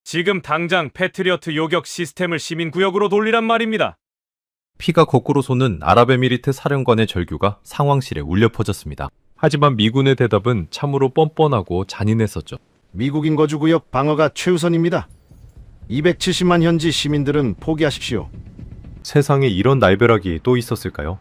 지금 당장 패트리어트 요격 시스템을 시민구역으로 돌리란 말입니다. 피가 거꾸로 솟는 아랍에미리트 사령관의 절규가 상황실에 울려 퍼졌습니다. 하지만 미군의 대답은 참으로 뻔뻔하고 잔인했었죠. 미국인 거주구역 방어가 최우선입니다. 270만 현지 시민들은 포기하십시오. 세상에 이런 날벼락이 또 있었을까요?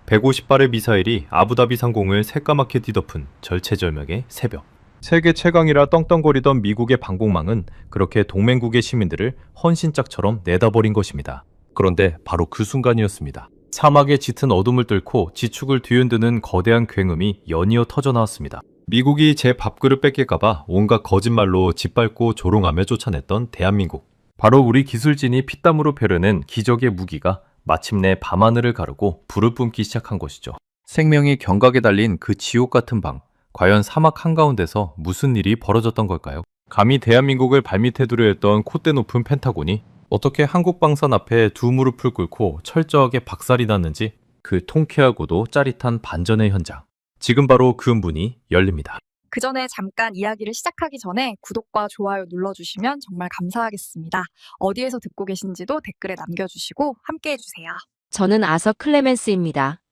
150발의 미사일이 아부다비 상공을 새까맣게 뒤덮은 절체절명의 새벽. 세계 최강이라 떵떵거리던 미국의 방공망은 그렇게 동맹국의 시민들을 헌신짝처럼 내다버린 것입니다. 그런데 바로 그 순간이었습니다. 사막의 짙은 어둠을 뚫고 지축을 뒤흔드는 거대한 굉음이 연이어 터져나왔습니다. 미국이 제 밥그릇 뺏길까봐 온갖 거짓말로 짓밟고 조롱하며 쫓아냈던 대한민국. 바로 우리 기술진이 피땀으로 펴려낸 기적의 무기가 마침내 밤하늘을 가르고 불을 뿜기 시작한 것이죠. 생명이 경각에 달린 그 지옥 같은 방. 과연 사막 한가운데서 무슨 일이 벌어졌던 걸까요? 감히 대한민국을 발밑에 두려 했던 콧대 높은 펜타곤이 어떻게 한국 방산 앞에 두 무릎을 꿇고 철저하게 박살이 났는지, 그 통쾌하고도 짜릿한 반전의 현장. 지금 바로 그 문이 열립니다. 그 전에 잠깐 이야기를 시작하기 전에 구독과 좋아요 눌러주시면 정말 감사하겠습니다. 어디에서 듣고 계신지도 댓글에 남겨주시고 함께해주세요. 저는 아서 클레멘스입니다.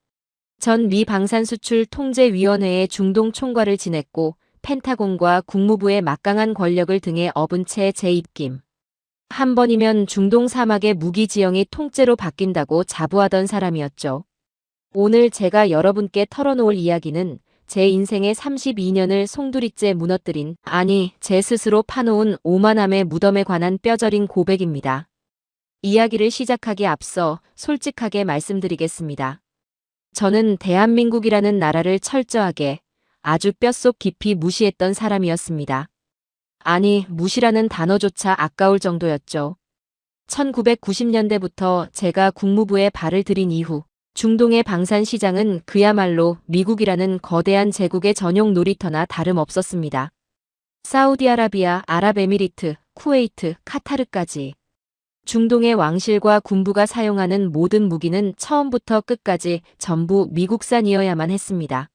전 미 방산수출통제위원회의 중동 총괄을 지냈고 펜타곤과 국무부의 막강한 권력을 등에 업은 채 재입김. 한 번이면 중동 사막의 무기 지형이 통째로 바뀐다고 자부하던 사람이었죠. 오늘 제가 여러분께 털어놓을 이야기는 제 인생의 32년을 송두리째 무너뜨린, 아니 제 스스로 파놓은 오만함의 무덤에 관한 뼈저린 고백입니다. 이야기를 시작하기에 앞서 솔직하게 말씀드리겠습니다. 저는 대한민국이라는 나라를 철저하게, 아주 뼛속 깊이 무시했던 사람이었습니다. 아니, 무시라는 단어조차 아까울 정도였죠. 1990년대부터 제가 국무부에 발을 들인 이후 중동의 방산시장은 그야말로 미국이라는 거대한 제국의 전용 놀이터나 다름없었습니다. 사우디아라비아, 아랍에미리트, 쿠웨이트, 카타르까지. 중동의 왕실과 군부가 사용하는 모든 무기는 처음부터 끝까지 전부 미국산이어야만 했습니다.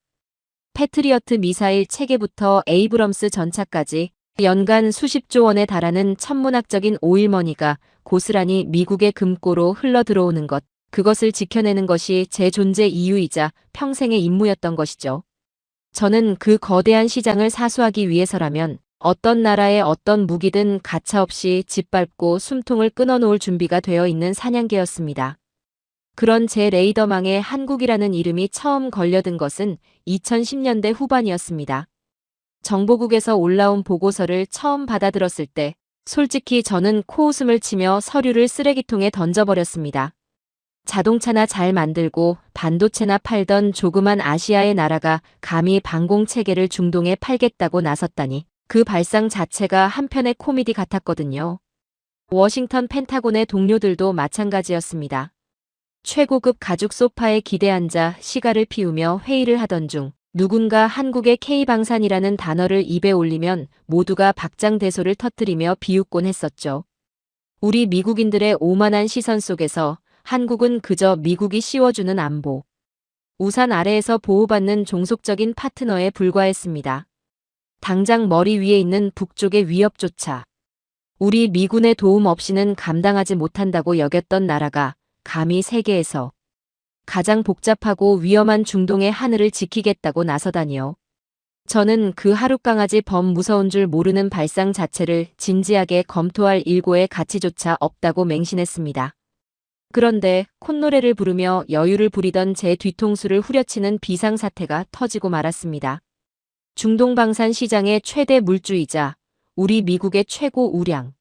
패트리어트 미사일 체계부터 에이브럼스 전차까지 연간 수십조 원에 달하는 천문학적인 오일머니가 고스란히 미국의 금고로 흘러들어오는 것, 그것을 지켜내는 것이 제 존재 이유이자 평생의 임무였던 것이죠. 저는 그 거대한 시장을 사수하기 위해서라면 어떤 나라의 어떤 무기든 가차없이 짓밟고 숨통을 끊어놓을 준비가 되어 있는 사냥개였습니다. 그런 제 레이더망에 한국이라는 이름이 처음 걸려든 것은 2010년대 후반이었습니다. 정보국에서 올라온 보고서를 처음 받아들었을 때 솔직히 저는 코웃음을 치며 서류를 쓰레기통에 던져버렸습니다. 자동차나 잘 만들고 반도체나 팔던 조그만 아시아의 나라가 감히 방공체계를 중동에 팔겠다고 나섰다니, 그 발상 자체가 한편의 코미디 같았거든요. 워싱턴 펜타곤의 동료들도 마찬가지였습니다. 최고급 가죽 소파에 기대앉아 시가를 피우며 회의를 하던 중 누군가 한국의 K방산이라는 단어를 입에 올리면 모두가 박장대소를 터뜨리며 비웃곤 했었죠. 우리 미국인들의 오만한 시선 속에서 한국은 그저 미국이 씌워주는 안보, 우산 아래에서 보호받는 종속적인 파트너에 불과했습니다. 당장 머리 위에 있는 북쪽의 위협조차 우리 미군의 도움 없이는 감당하지 못한다고 여겼던 나라가 감히 세계에서 가장 복잡하고 위험한 중동의 하늘을 지키겠다고 나서다니요. 저는 그 하룻강아지 범 무서운 줄 모르는 발상 자체를 진지하게 검토할 일고의 가치조차 없다고 맹신했습니다. 그런데 콧노래를 부르며 여유를 부리던 제 뒤통수를 후려치는 비상사태가 터지고 말았습니다. 중동 방산 시장의 최대 물주이자 우리 미국의 최고 우량,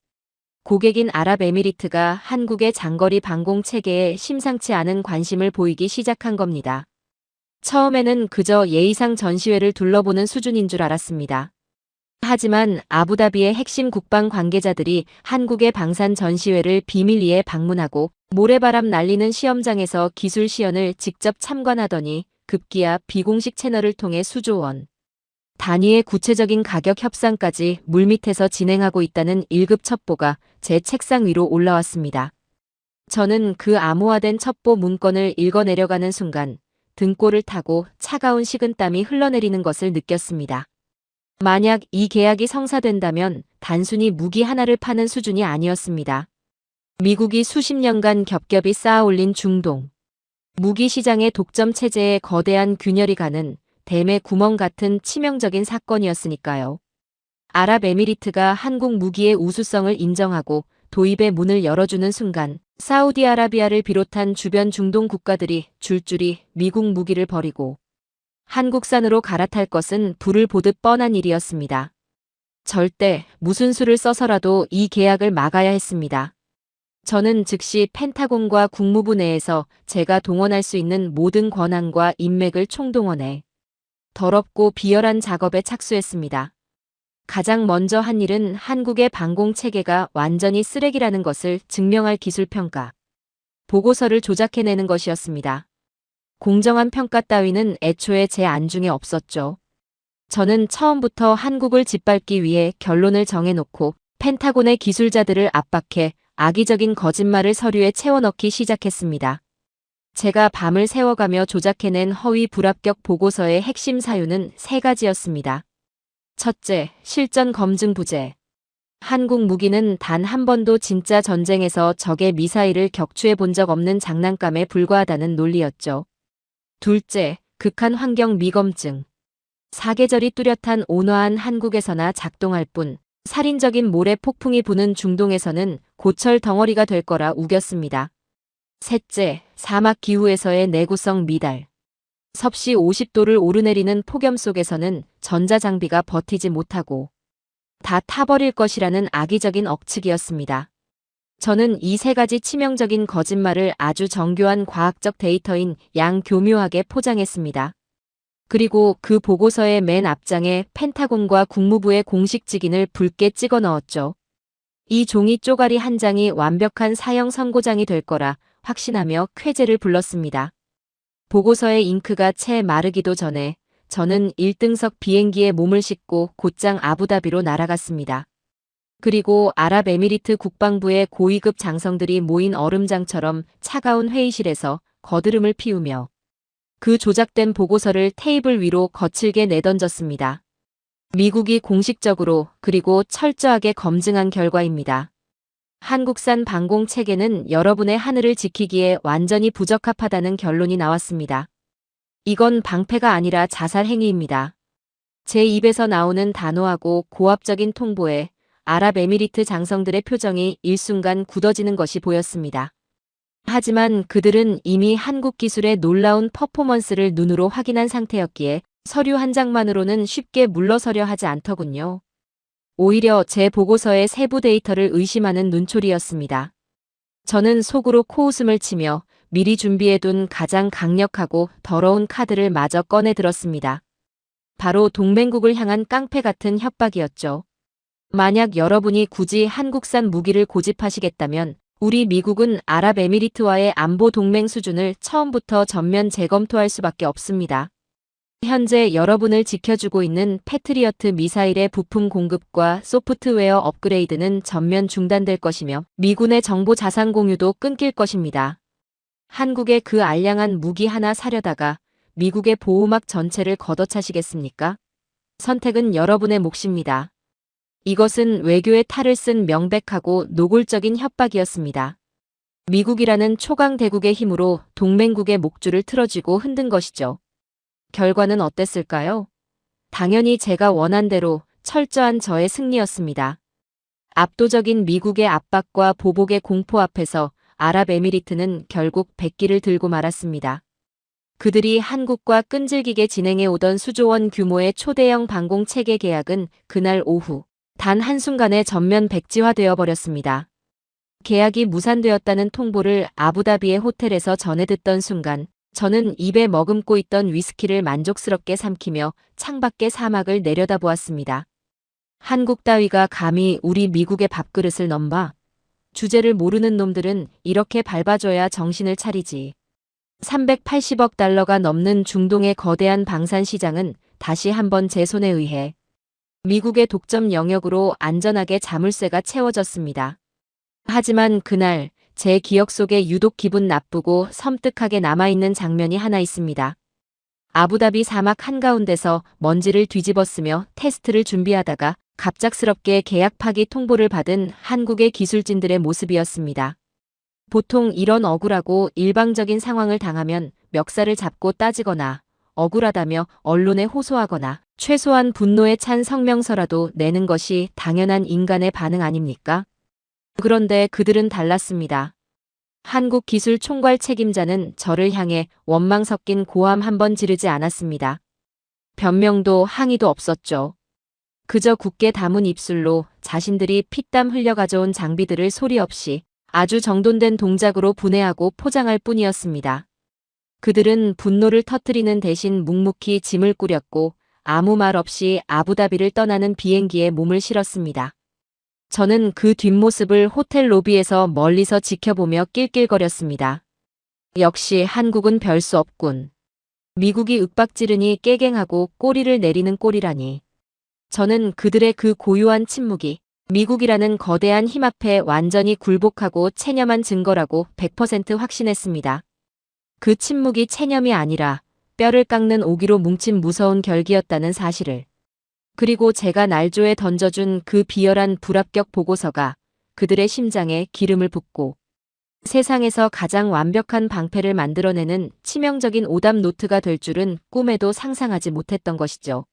고객인 아랍에미리트가 한국의 장거리 방공 체계에 심상치 않은 관심을 보이기 시작한 겁니다. 처음에는 그저 예의상 전시회를 둘러보는 수준인 줄 알았습니다. 하지만 아부다비의 핵심 국방 관계자들이 한국의 방산 전시회를 비밀리에 방문하고 모래바람 날리는 시험장에서 기술 시연을 직접 참관하더니 급기야 비공식 채널을 통해 수조 원 단위의 구체적인 가격 협상까지 물밑에서 진행하고 있다는 1급 첩보가 제 책상 위로 올라왔습니다. 저는 그 암호화된 첩보 문건을 읽어내려가는 순간 등골을 타고 차가운 식은땀이 흘러내리는 것을 느꼈습니다. 만약 이 계약이 성사된다면 단순히 무기 하나를 파는 수준이 아니었습니다. 미국이 수십 년간 겹겹이 쌓아올린 중동 무기 시장의 독점 체제에 거대한 균열이 가는 댐의 구멍 같은 치명적인 사건이었으니까요. 아랍에미리트가 한국 무기의 우수성을 인정하고 도입의 문을 열어주는 순간 사우디아라비아를 비롯한 주변 중동 국가들이 줄줄이 미국 무기를 버리고 한국산으로 갈아탈 것은 불을 보듯 뻔한 일이었습니다. 절대 무슨 수를 써서라도 이 계약을 막아야 했습니다. 저는 즉시 펜타곤과 국무부 내에서 제가 동원할 수 있는 모든 권한과 인맥을 총동원해 더럽고 비열한 작업에 착수했습니다. 가장 먼저 한 일은 한국의 방공 체계가 완전히 쓰레기라는 것을 증명할 기술평가 보고서를 조작해내는 것이었습니다. 공정한 평가 따위는 애초에 제 안중에 없었죠. 저는 처음부터 한국을 짓밟기 위해 결론을 정해놓고 펜타곤의 기술자들을 압박해 악의적인 거짓말을 서류에 채워넣기 시작했습니다. 제가 밤을 새워가며 조작해낸 허위 불합격 보고서의 핵심 사유는 3가지였습니다. 첫째, 실전 검증 부재. 한국 무기는 단 한 번도 진짜 전쟁에서 적의 미사일을 격추해 본 적 없는 장난감에 불과하다는 논리였죠. 둘째, 극한 환경 미검증. 사계절이 뚜렷한 온화한 한국에서나 작동할 뿐 살인적인 모래 폭풍이 부는 중동에서는 고철 덩어리가 될 거라 우겼습니다. 셋째, 사막 기후에서의 내구성 미달. 섭씨 50도를 오르내리는 폭염 속에서는 전자장비가 버티지 못하고 다 타버릴 것이라는 악의적인 억측이었습니다. 저는 이 3가지 치명적인 거짓말을 아주 정교한 과학적 데이터인 양교묘하게 포장했습니다. 그리고 그 보고서의 맨 앞장에 펜타곤과 국무부의 공식 직인을 붉게 찍어 넣었죠. 이 종이 쪼가리 한 장이 완벽한 사형 선고장이 될 거라 확신하며 쾌재를 불렀습니다. 보고서의 잉크가 채 마르기도 전에 저는 1등석 비행기에 몸을 싣고 곧장 아부다비로 날아갔습니다. 그리고 아랍에미리트 국방부의 고위급 장성들이 모인 얼음장처럼 차가운 회의실에서 거드름을 피우며 그 조작된 보고서를 테이블 위로 거칠게 내던졌습니다. 미국이 공식적으로 그리고 철저하게 검증한 결과입니다. 한국산 방공 체계는 여러분의 하늘을 지키기에 완전히 부적합하다는 결론이 나왔습니다. 이건 방패가 아니라 자살 행위입니다. 제 입에서 나오는 단호하고 고압적인 통보에 아랍에미리트 장성들의 표정이 일순간 굳어지는 것이 보였습니다. 하지만 그들은 이미 한국 기술의 놀라운 퍼포먼스를 눈으로 확인한 상태였기에 서류 한 장만으로는 쉽게 물러서려 하지 않더군요. 오히려 제 보고서의 세부 데이터를 의심하는 눈초리였습니다. 저는 속으로 코웃음을 치며 미리 준비해둔 가장 강력하고 더러운 카드를 마저 꺼내 들었습니다. 바로 동맹국을 향한 깡패 같은 협박이었죠. 만약 여러분이 굳이 한국산 무기를 고집하시겠다면 우리 미국은 아랍에미리트와의 안보 동맹 수준을 처음부터 전면 재검토할 수밖에 없습니다. 현재 여러분을 지켜주고 있는 패트리어트 미사일의 부품 공급과 소프트웨어 업그레이드는 전면 중단될 것이며 미군의 정보 자산 공유도 끊길 것입니다. 한국의 그 알량한 무기 하나 사려다가 미국의 보호막 전체를 걷어차시겠습니까? 선택은 여러분의 몫입니다. 이것은 외교의 탈을 쓴 명백하고 노골적인 협박이었습니다. 미국이라는 초강 대국의 힘으로 동맹국의 목줄을 틀어쥐고 흔든 것이죠. 결과는 어땠을까요? 당연히 제가 원한 대로 철저한 저의 승리였습니다. 압도적인 미국의 압박과 보복의 공포 앞에서 아랍에미리트는 결국 백기를 들고 말았습니다. 그들이 한국과 끈질기게 진행해 오던 수조 원 규모의 초대형 방공 체계 계약은 그날 오후 단 한순간에 전면 백지화되어 버렸습니다. 계약이 무산되었다는 통보를 아부다비의 호텔에서 전해 듣던 순간 저는 입에 머금고 있던 위스키를 만족스럽게 삼키며 창밖의 사막을 내려다보았습니다. 한국 따위가 감히 우리 미국의 밥그릇을 넘봐? 주제를 모르는 놈들은 이렇게 밟아줘야 정신을 차리지. 380억 달러가 넘는 중동의 거대한 방산 시장은 다시 한번 제 손에 의해 미국의 독점 영역으로 안전하게 자물쇠가 채워졌습니다. 하지만 그날 제 기억 속에 유독 기분 나쁘고 섬뜩하게 남아있는 장면이 하나 있습니다. 아부다비 사막 한가운데서 먼지를 뒤집어쓰며 테스트를 준비하다가 갑작스럽게 계약 파기 통보를 받은 한국의 기술진들의 모습이었습니다. 보통 이런 억울하고 일방적인 상황을 당하면 멱살을 잡고 따지거나 억울하다며 언론에 호소하거나 최소한 분노에 찬 성명서라도 내는 것이 당연한 인간의 반응 아닙니까? 그런데 그들은 달랐습니다. 한국기술총괄 책임자는 저를 향해 원망 섞인 고함 한 번 지르지 않았습니다. 변명도 항의도 없었죠. 그저 굳게 담은 입술로 자신들이 피땀 흘려 가져온 장비들을 소리 없이 아주 정돈된 동작으로 분해하고 포장할 뿐이었습니다. 그들은 분노를 터뜨리는 대신 묵묵히 짐을 꾸렸고 아무 말 없이 아부다비를 떠나는 비행기에 몸을 실었습니다. 저는 그 뒷모습을 호텔 로비에서 멀리서 지켜보며 낄낄거렸습니다. 역시 한국은 별 수 없군. 미국이 윽박지르니 깨갱하고 꼬리를 내리는 꼴이라니. 저는 그들의 그 고요한 침묵이 미국이라는 거대한 힘 앞에 완전히 굴복하고 체념한 증거라고 100% 확신했습니다. 그 침묵이 체념이 아니라 뼈를 깎는 오기로 뭉친 무서운 결기였다는 사실을. 그리고 제가 날조에 던져준 그 비열한 불합격 보고서가 그들의 심장에 기름을 붓고 세상에서 가장 완벽한 방패를 만들어내는 치명적인 오답 노트가 될 줄은 꿈에도 상상하지 못했던 것이죠.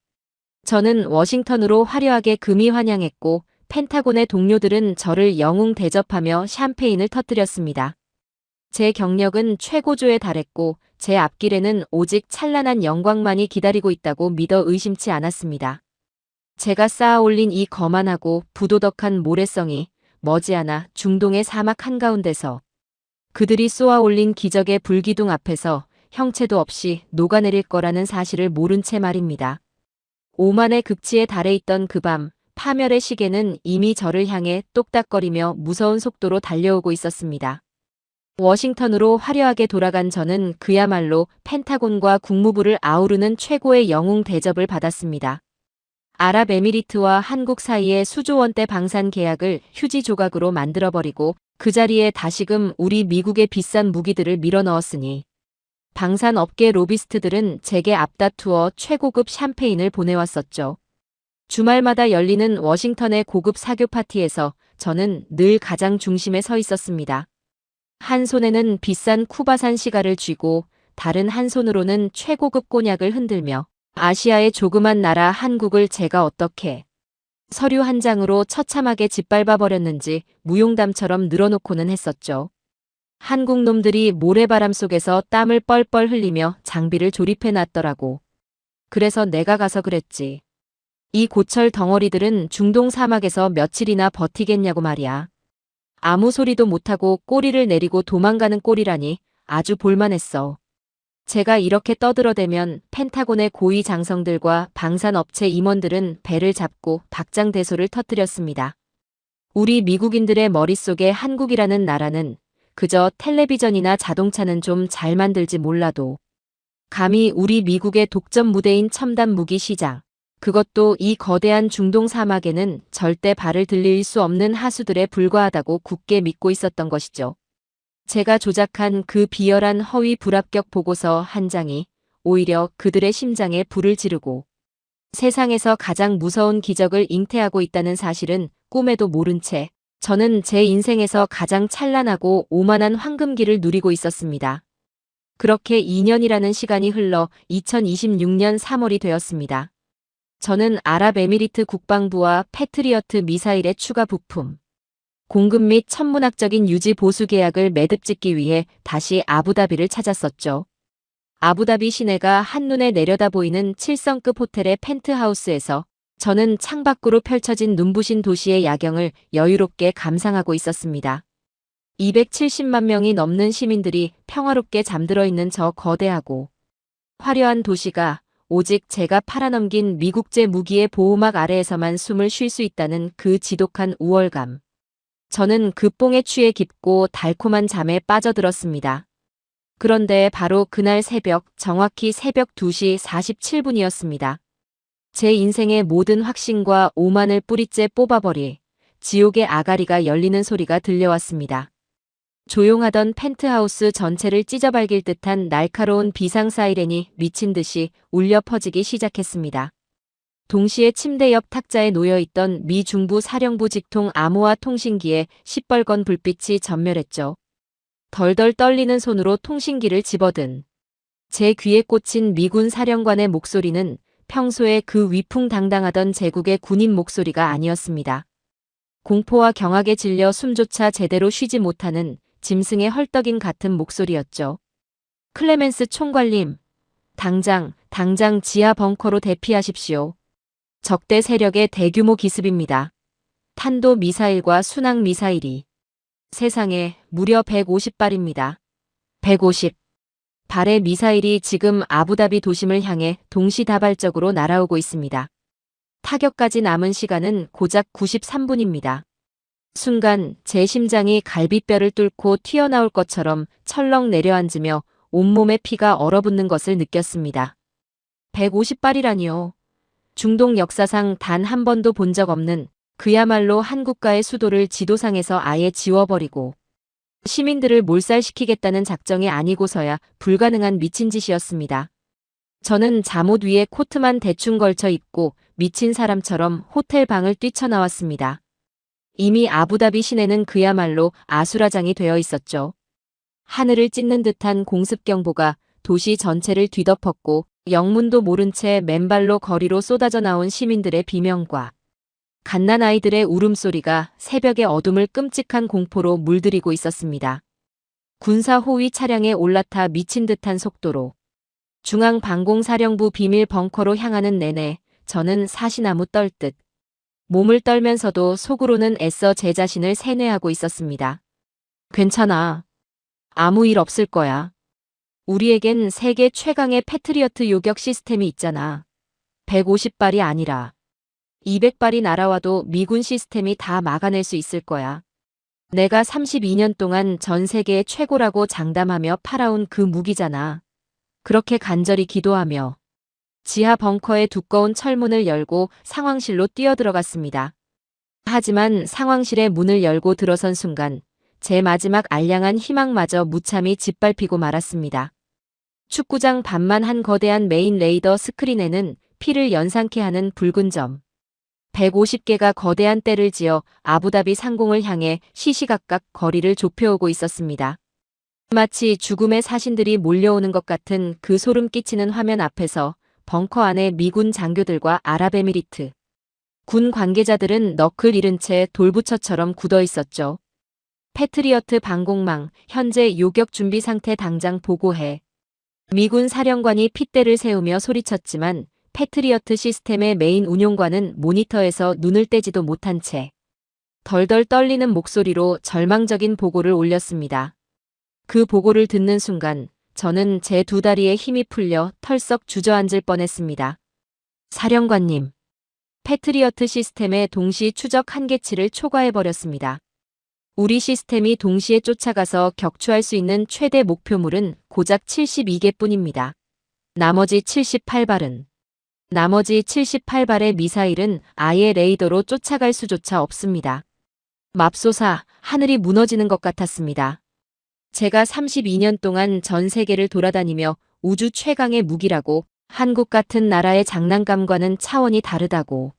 저는 워싱턴으로 화려하게 금이 환영했고 펜타곤의 동료들은 저를 영웅 대접하며 샴페인을 터뜨렸습니다. 제 경력은 최고조에 달했고 제 앞길에는 오직 찬란한 영광만이 기다리고 있다고 믿어 의심치 않았습니다. 제가 쌓아올린 이 거만하고 부도덕한 모래성이 머지않아 중동의 사막 한가운데서 그들이 쏘아올린 기적의 불기둥 앞에서 형체도 없이 녹아내릴 거라는 사실을 모른 채 말입니다. 오만의 극치에 달해 있던 그 밤, 파멸의 시계는 이미 저를 향해 똑딱거리며 무서운 속도로 달려오고 있었습니다. 워싱턴으로 화려하게 돌아간 저는 그야말로 펜타곤과 국무부를 아우르는 최고의 영웅 대접을 받았습니다. 아랍에미리트와 한국 사이의 수조 원대 방산 계약을 휴지 조각으로 만들어버리고 그 자리에 다시금 우리 미국의 비싼 무기들을 밀어넣었으니 방산업계 로비스트들은 제게 앞다투어 최고급 샴페인을 보내왔었죠. 주말마다 열리는 워싱턴의 고급 사교 파티에서 저는 늘 가장 중심에 서 있었습니다. 한 손에는 비싼 쿠바산 시가를 쥐고 다른 한 손으로는 최고급 꼬냑을 흔들며 아시아의 조그만 나라 한국을 제가 어떻게 서류 한 장으로 처참하게 짓밟아 버렸는지 무용담처럼 늘어놓고는 했었죠. 한국 놈들이 모래바람 속에서 땀을 뻘뻘 흘리며 장비를 조립해 놨더라고. 그래서 내가 가서 그랬지. 이 고철 덩어리들은 중동 사막에서 며칠이나 버티겠냐고 말이야. 아무 소리도 못하고 꼬리를 내리고 도망가는 꼴이라니 아주 볼만했어. 제가 이렇게 떠들어대면 펜타곤의 고위 장성들과 방산업체 임원들은 배를 잡고 박장대소를 터뜨렸습니다. 우리 미국인들의 머릿속에 한국이라는 나라는 그저 텔레비전이나 자동차는 좀 잘 만들지 몰라도 감히 우리 미국의 독점 무대인 첨단 무기 시장, 그것도 이 거대한 중동 사막에는 절대 발을 들릴 수 없는 하수들에 불과하다고 굳게 믿고 있었던 것이죠. 제가 조작한 그 비열한 허위 불합격 보고서 한 장이 오히려 그들의 심장에 불을 지르고 세상에서 가장 무서운 기적을 잉태하고 있다는 사실은 꿈에도 모른 채 저는 제 인생에서 가장 찬란하고 오만한 황금기를 누리고 있었습니다. 그렇게 2년이라는 시간이 흘러 2026년 3월이 되었습니다. 저는 아랍에미리트 국방부와 패트리어트 미사일의 추가 부품, 공급 및 천문학적인 유지 보수 계약을 매듭짓기 위해 다시 아부다비를 찾았었죠. 아부다비 시내가 한눈에 내려다 보이는 7성급 호텔의 펜트하우스에서 저는 창밖으로 펼쳐진 눈부신 도시의 야경을 여유롭게 감상하고 있었습니다. 270만 명이 넘는 시민들이 평화롭게 잠들어 있는 저 거대하고 화려한 도시가 오직 제가 팔아넘긴 미국제 무기의 보호막 아래에서만 숨을 쉴 수 있다는 그 지독한 우월감. 저는 그 뽕에 취해 깊고 달콤한 잠에 빠져들었습니다. 그런데 바로 그날 새벽, 정확히 새벽 2시 47분이었습니다. 제 인생의 모든 확신과 오만을 뿌리째 뽑아버릴 지옥의 아가리가 열리는 소리가 들려왔습니다. 조용하던 펜트하우스 전체를 찢어발길 듯한 날카로운 비상 사이렌이 미친 듯이 울려 퍼지기 시작했습니다. 동시에 침대 옆 탁자에 놓여있던 미 중부 사령부 직통 암호화 통신기에 시뻘건 불빛이 전멸했죠. 덜덜 떨리는 손으로 통신기를 집어든 제 귀에 꽂힌 미군 사령관의 목소리는 평소에 그 위풍당당하던 제국의 군인 목소리가 아니었습니다. 공포와 경악에 질려 숨조차 제대로 쉬지 못하는 짐승의 헐떡임 같은 목소리였죠. 클레멘스 총괄님, 당장 지하 벙커로 대피하십시오. 적대 세력의 대규모 기습입니다. 탄도 미사일과 순항 미사일이 세상에 무려 150발입니다. 150. 발의 미사일이 지금 아부다비 도심을 향해 동시다발적으로 날아오고 있습니다. 타격까지 남은 시간은 고작 93분입니다. 순간 제 심장이 갈비뼈를 뚫고 튀어나올 것처럼 철렁 내려앉으며 온몸에 피가 얼어붙는 것을 느꼈습니다. 150발이라니요. 중동 역사상 단 한 번도 본 적 없는 그야말로 한 국가의 수도를 지도상에서 아예 지워버리고 시민들을 몰살시키겠다는 작정이 아니고서야 불가능한 미친 짓이었습니다. 저는 잠옷 위에 코트만 대충 걸쳐 입고 미친 사람처럼 호텔 방을 뛰쳐나왔습니다. 이미 아부다비 시내는 그야말로 아수라장이 되어 있었죠. 하늘을 찢는 듯한 공습경보가 도시 전체를 뒤덮었고 영문도 모른 채 맨발로 거리로 쏟아져 나온 시민들의 비명과 갓난아이들의 울음소리가 새벽의 어둠을 끔찍한 공포로 물들이고 있었습니다. 군사 호위 차량에 올라타 미친 듯한 속도로 중앙방공사령부 비밀 벙커로 향하는 내내 저는 사시나무 떨듯 몸을 떨면서도 속으로는 애써 제 자신을 세뇌하고 있었습니다. 괜찮아. 아무 일 없을 거야. 우리에겐 세계 최강의 패트리어트 요격 시스템이 있잖아. 150발이 아니라 200발이 날아와도 미군 시스템이 다 막아낼 수 있을 거야. 내가 32년 동안 전 세계의 최고라고 장담하며 팔아온 그 무기잖아. 그렇게 간절히 기도하며 지하 벙커의 두꺼운 철문을 열고 상황실로 뛰어들어갔습니다. 하지만 상황실의 문을 열고 들어선 순간 제 마지막 알량한 희망마저 무참히 짓밟히고 말았습니다. 축구장 반만 한 거대한 메인 레이더 스크린에는 피를 연상케 하는 붉은 점. 150개가 거대한 떼를 지어 아부다비 상공을 향해 시시각각 거리를 좁혀오고 있었습니다. 마치 죽음의 사신들이 몰려오는 것 같은 그 소름 끼치는 화면 앞에서 벙커 안에 미군 장교들과 아랍에미리트 군 관계자들은 너클 잃은 채 돌부처처럼 굳어 있었죠. 패트리어트 방공망, 현재 요격 준비 상태 당장 보고해. 미군 사령관이 핏대를 세우며 소리쳤지만 패트리어트 시스템의 메인 운용관은 모니터에서 눈을 떼지도 못한 채 덜덜 떨리는 목소리로 절망적인 보고를 올렸습니다. 그 보고를 듣는 순간 저는 제 두 다리에 힘이 풀려 털썩 주저앉을 뻔했습니다. 사령관님, 패트리어트 시스템의 동시 추적 한계치를 초과해버렸습니다. 우리 시스템이 동시에 쫓아가서 격추할 수 있는 최대 목표물은 고작 72개뿐입니다. 나머지 78발의 미사일은 아예 레이더로 쫓아갈 수조차 없습니다. 맙소사, 하늘이 무너지는 것 같았습니다. 제가 32년 동안 전 세계를 돌아다니며 우주 최강의 무기라고 한국 같은 나라의 장난감과는 차원이 다르다고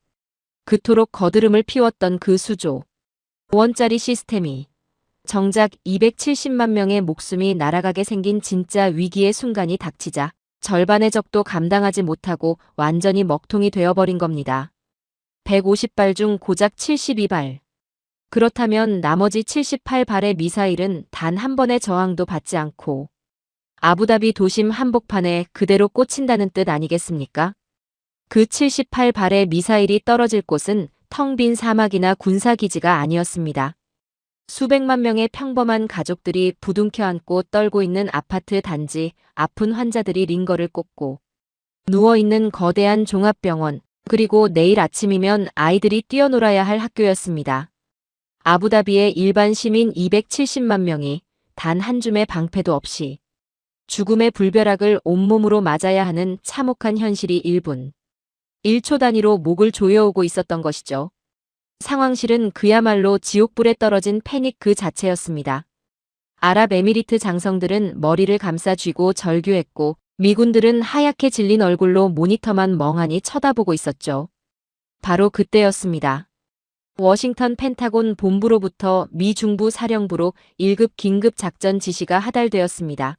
그토록 거드름을 피웠던 그 수조 원짜리 시스템이 정작 270만 명의 목숨이 날아가게 생긴 진짜 위기의 순간이 닥치자 절반의 적도 감당하지 못하고 완전히 먹통이 되어버린 겁니다. 150발 중 고작 72발. 그렇다면 나머지 78발의 미사일은 단 한 번의 저항도 받지 않고 아부다비 도심 한복판에 그대로 꽂힌다는 뜻 아니겠습니까? 그 78발의 미사일이 떨어질 곳은 텅 빈 사막이나 군사기지가 아니었습니다. 수백만 명의 평범한 가족들이 부둥켜 안고 떨고 있는 아파트 단지, 아픈 환자들이 링거를 꽂고 누워있는 거대한 종합병원, 그리고 내일 아침이면 아이들이 뛰어놀아야 할 학교였습니다. 아부다비의 일반 시민 270만 명이 단 한 줌의 방패도 없이 죽음의 불벼락을 온몸으로 맞아야 하는 참혹한 현실이 1분, 1초 단위로 목을 조여오고 있었던 것이죠. 상황실은 그야말로 지옥불에 떨어진 패닉 그 자체였습니다. 아랍에미리트 장성들은 머리를 감싸 쥐고 절규했고 미군들은 하얗게 질린 얼굴로 모니터만 멍하니 쳐다보고 있었죠. 바로 그때였습니다. 워싱턴 펜타곤 본부로부터 미 중부 사령부로 1급 긴급 작전 지시가 하달되었습니다.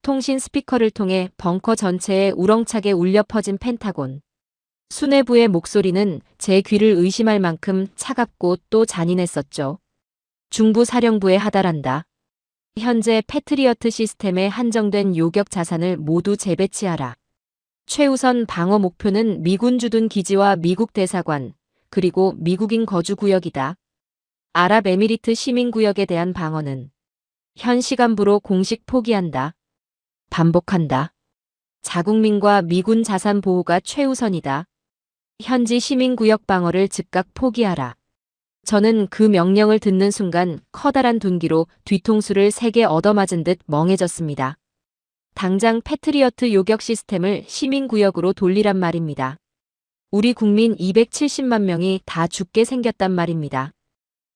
통신 스피커를 통해 벙커 전체에 우렁차게 울려 퍼진 펜타곤. 수뇌부의 목소리는 제 귀를 의심할 만큼 차갑고 또 잔인했었죠. 중부 사령부에 하달한다. 현재 패트리어트 시스템에 한정된 요격 자산을 모두 재배치하라. 최우선 방어 목표는 미군 주둔 기지와 미국 대사관, 그리고 미국인 거주 구역이다. 아랍에미리트 시민구역에 대한 방어는 현 시간부로 공식 포기한다. 반복한다. 자국민과 미군 자산 보호가 최우선이다. 현지 시민구역 방어를 즉각 포기하라. 저는 그 명령을 듣는 순간 커다란 둔기로 뒤통수를 3개 얻어맞은 듯 멍해졌습니다. 당장 패트리어트 요격 시스템을 시민구역으로 돌리란 말입니다. 우리 국민 270만 명이 다 죽게 생겼단 말입니다.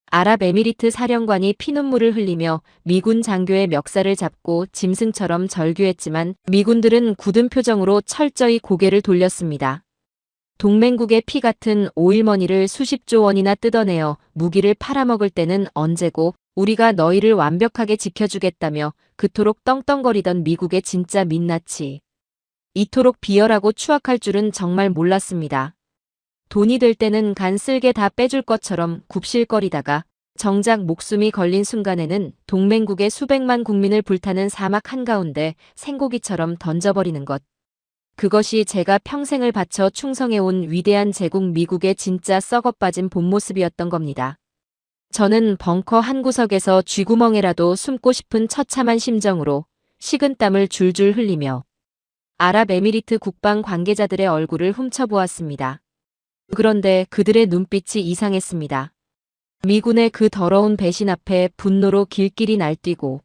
아랍에미리트 사령관이 피눈물을 흘리며 미군 장교의 멱살을 잡고 짐승처럼 절규했지만 미군들은 굳은 표정으로 철저히 고개를 돌렸습니다. 동맹국의 피 같은 오일머니를 수십조 원이나 뜯어내어 무기를 팔아먹을 때는 언제고 우리가 너희를 완벽하게 지켜주겠다며 그토록 떵떵거리던 미국의 진짜 민낯이 이토록 비열하고 추악할 줄은 정말 몰랐습니다. 돈이 될 때는 간 쓸게 다 빼줄 것처럼 굽실거리다가 정작 목숨이 걸린 순간에는 동맹국의 수백만 국민을 불타는 사막 한가운데 생고기처럼 던져버리는 것. 그것이 제가 평생을 바쳐 충성해온 위대한 제국 미국의 진짜 썩어빠진 본 모습이었던 겁니다. 저는 벙커 한 구석에서 쥐구멍에라도 숨고 싶은 처참한 심정으로 식은땀을 줄줄 흘리며 아랍에미리트 국방 관계자들의 얼굴을 훔쳐보았습니다. 그런데 그들의 눈빛이 이상했습니다. 미군의 그 더러운 배신 앞에 분노로 길길이 날뛰고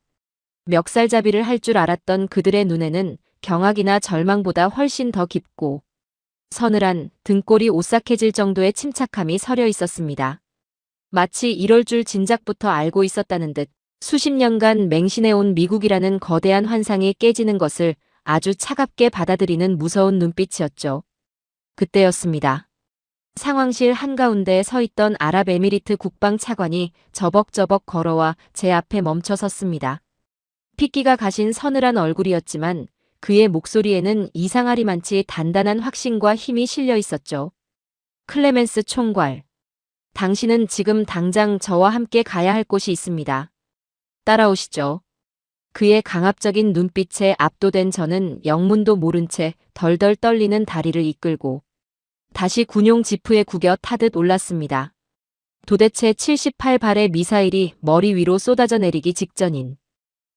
멱살잡이를 할 줄 알았던 그들의 눈에는 경악이나 절망보다 훨씬 더 깊고 서늘한 등골이 오싹해질 정도의 침착함이 서려 있었습니다. 마치 이럴 줄 진작부터 알고 있었다는 듯 수십 년간 맹신해온 미국이라는 거대한 환상이 깨지는 것을 아주 차갑게 받아들이는 무서운 눈빛이었죠. 그때였습니다. 상황실 한가운데 서 있던 아랍에미리트 국방 차관이 저벅저벅 걸어와 제 앞에 멈춰 섰습니다. 핏기가 가신 서늘한 얼굴이었지만 그의 목소리에는 이상하리만치 단단한 확신과 힘이 실려 있었죠. 클레멘스 총괄. 당신은 지금 당장 저와 함께 가야 할 곳이 있습니다. 따라오시죠. 그의 강압적인 눈빛에 압도된 저는 영문도 모른 채 덜덜 떨리는 다리를 이끌고 다시 군용 지프에 구겨 타듯 올랐습니다. 도대체 78발의 미사일이 머리 위로 쏟아져 내리기 직전인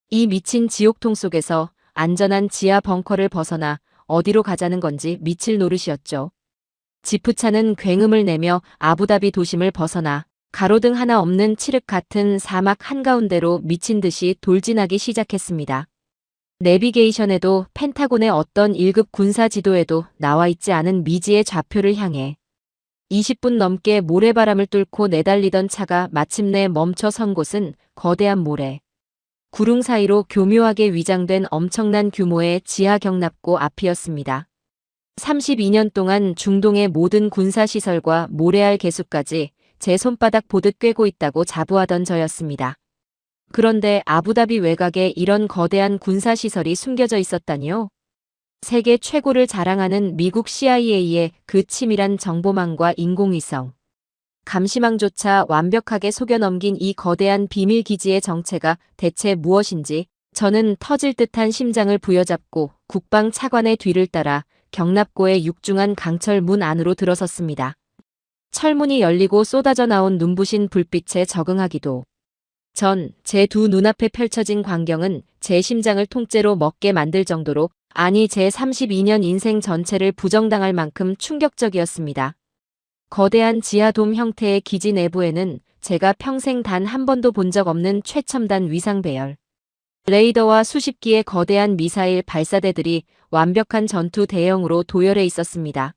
이 미친 지옥통 속에서 안전한 지하 벙커를 벗어나 어디로 가자는 건지 미칠 노릇이었죠. 지프차는 굉음을 내며 아부다비 도심을 벗어나 가로등 하나 없는 칠흑 같은 사막 한가운데로 미친 듯이 돌진하기 시작했습니다. 내비게이션에도 펜타곤의 어떤 1급 군사 지도에도 나와 있지 않은 미지의 좌표를 향해 20분 넘게 모래바람을 뚫고 내달리던 차가 마침내 멈춰 선 곳은 거대한 모래. 구릉 사이로 교묘하게 위장된 엄청난 규모의 지하 경납고 앞이었습니다. 32년 동안 중동의 모든 군사시설과 모래알 개수까지 제 손바닥 보듯 꿰고 있다고 자부하던 저였습니다. 그런데 아부다비 외곽에 이런 거대한 군사시설이 숨겨져 있었다니요? 세계 최고를 자랑하는 미국 CIA의 그 치밀한 정보망과 인공위성, 감시망조차 완벽하게 속여넘긴 이 거대한 비밀기지의 정체가 대체 무엇인지 저는 터질 듯한 심장을 부여잡고 국방 차관의 뒤를 따라 경납고의 육중한 강철 문 안으로 들어섰습니다. 철문이 열리고 쏟아져 나온 눈부신 불빛에 적응하기도 전 제 두 눈앞에 펼쳐진 광경은 제 심장을 통째로 먹게 만들 정도로 아니 제 32년 인생 전체를 부정당할 만큼 충격적이었습니다. 거대한 지하돔 형태의 기지 내부에는 제가 평생 단 한 번도 본 적 없는 최첨단 위상 배열 레이더와 수십 기의 거대한 미사일 발사대들이 완벽한 전투 대형으로 도열해 있었습니다.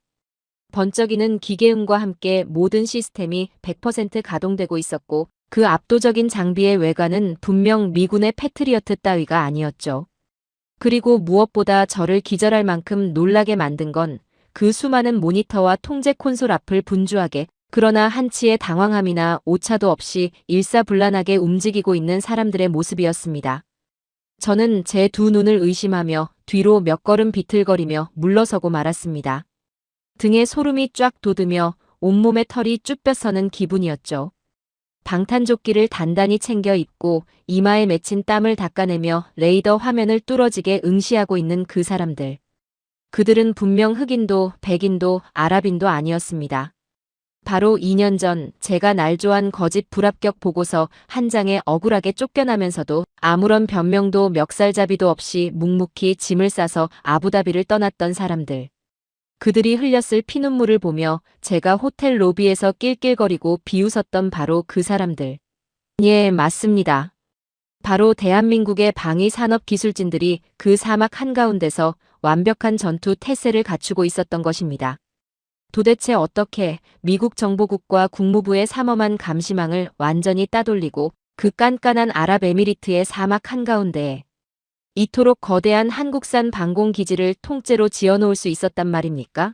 번쩍이는 기계음과 함께 모든 시스템이 100% 가동되고 있었고 그 압도적인 장비의 외관은 분명 미군의 패트리어트 따위가 아니었죠. 그리고 무엇보다 저를 기절할 만큼 놀라게 만든 건 그 수많은 모니터와 통제 콘솔 앞을 분주하게 그러나 한치의 당황함이나 오차도 없이 일사불란하게 움직이고 있는 사람들의 모습이었습니다. 저는 제 두 눈을 의심하며 뒤로 몇 걸음 비틀거리며 물러서고 말았습니다. 등에 소름이 쫙 돋으며 온몸에 털이 쭈뼛서는 기분이었죠. 방탄조끼를 단단히 챙겨 입고 이마에 맺힌 땀을 닦아내며 레이더 화면을 뚫어지게 응시하고 있는 그 사람들. 그들은 분명 흑인도 백인도 아랍인도 아니었습니다. 바로 2년 전 제가 날조한 거짓 불합격 보고서 한 장에 억울하게 쫓겨나면서도 아무런 변명도 멱살잡이도 없이 묵묵히 짐을 싸서 아부다비를 떠났던 사람들. 그들이 흘렸을 피눈물을 보며 제가 호텔 로비에서 낄낄거리고 비웃었던 바로 그 사람들. 예, 맞습니다. 바로 대한민국의 방위 산업 기술진들이 그 사막 한가운데서 완벽한 전투 태세를 갖추고 있었던 것입니다. 도대체 어떻게 미국 정보국과 국무부의 삼엄한 감시망을 완전히 따돌리고 그 깐깐한 아랍에미리트의 사막 한가운데에 이토록 거대한 한국산 방공기지를 통째로 지어놓을 수 있었단 말입니까?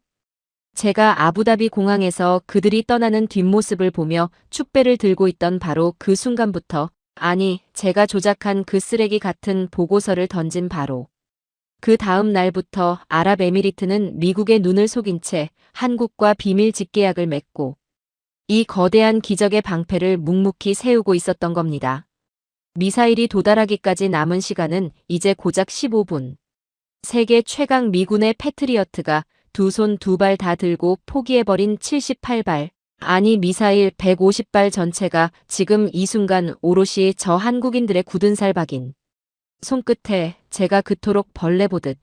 제가 아부다비 공항에서 그들이 떠나는 뒷모습을 보며 축배를 들고 있던 바로 그 순간부터, 아니, 제가 조작한 그 쓰레기 같은 보고서를 던진 바로 그 다음 날부터 아랍에미리트는 미국의 눈을 속인 채 한국과 비밀 직계약을 맺고 이 거대한 기적의 방패를 묵묵히 세우고 있었던 겁니다. 미사일이 도달하기까지 남은 시간은 이제 고작 15분. 세계 최강 미군의 패트리어트가 두 손 두 발 다 들고 포기해버린 78발, 아니 미사일 150발 전체가 지금 이 순간 오롯이 저 한국인들의 굳은 살 박인 손끝에 제가 그토록 벌레 보듯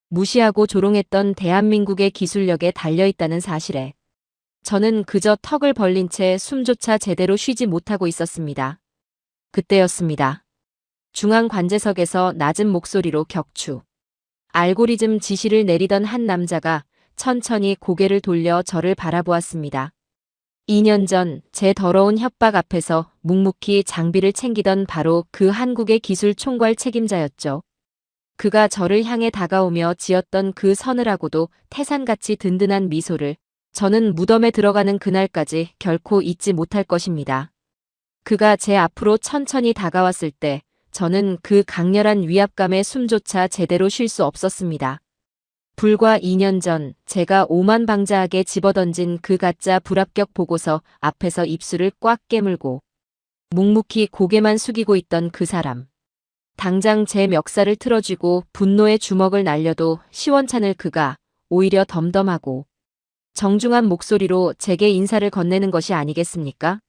무시하고 조롱했던 대한민국의 기술력에 달려있다는 사실에 저는 그저 턱을 벌린 채 숨조차 제대로 쉬지 못하고 있었습니다. 그때였습니다. 중앙 관제석에서 낮은 목소리로 격추. 알고리즘 지시를 내리던 한 남자가 천천히 고개를 돌려 저를 바라보았습니다. 2년 전 제 더러운 협박 앞에서 묵묵히 장비를 챙기던 바로 그 한국의 기술 총괄 책임자였죠. 그가 저를 향해 다가오며 지었던 그 서늘하고도 태산같이 든든한 미소를 저는 무덤에 들어가는 그날까지 결코 잊지 못할 것입니다. 그가 제 앞으로 천천히 다가왔을 때 저는 그 강렬한 위압감에 숨조차 제대로 쉴 수 없었습니다. 불과 2년 전 제가 오만방자하게 집어던진 그 가짜 불합격 보고서 앞에서 입술을 꽉 깨물고 묵묵히 고개만 숙이고 있던 그 사람. 당장 제 멱살을 틀어쥐고 분노의 주먹을 날려도 시원찮을 그가 오히려 덤덤하고 정중한 목소리로 제게 인사를 건네는 것이 아니겠습니까?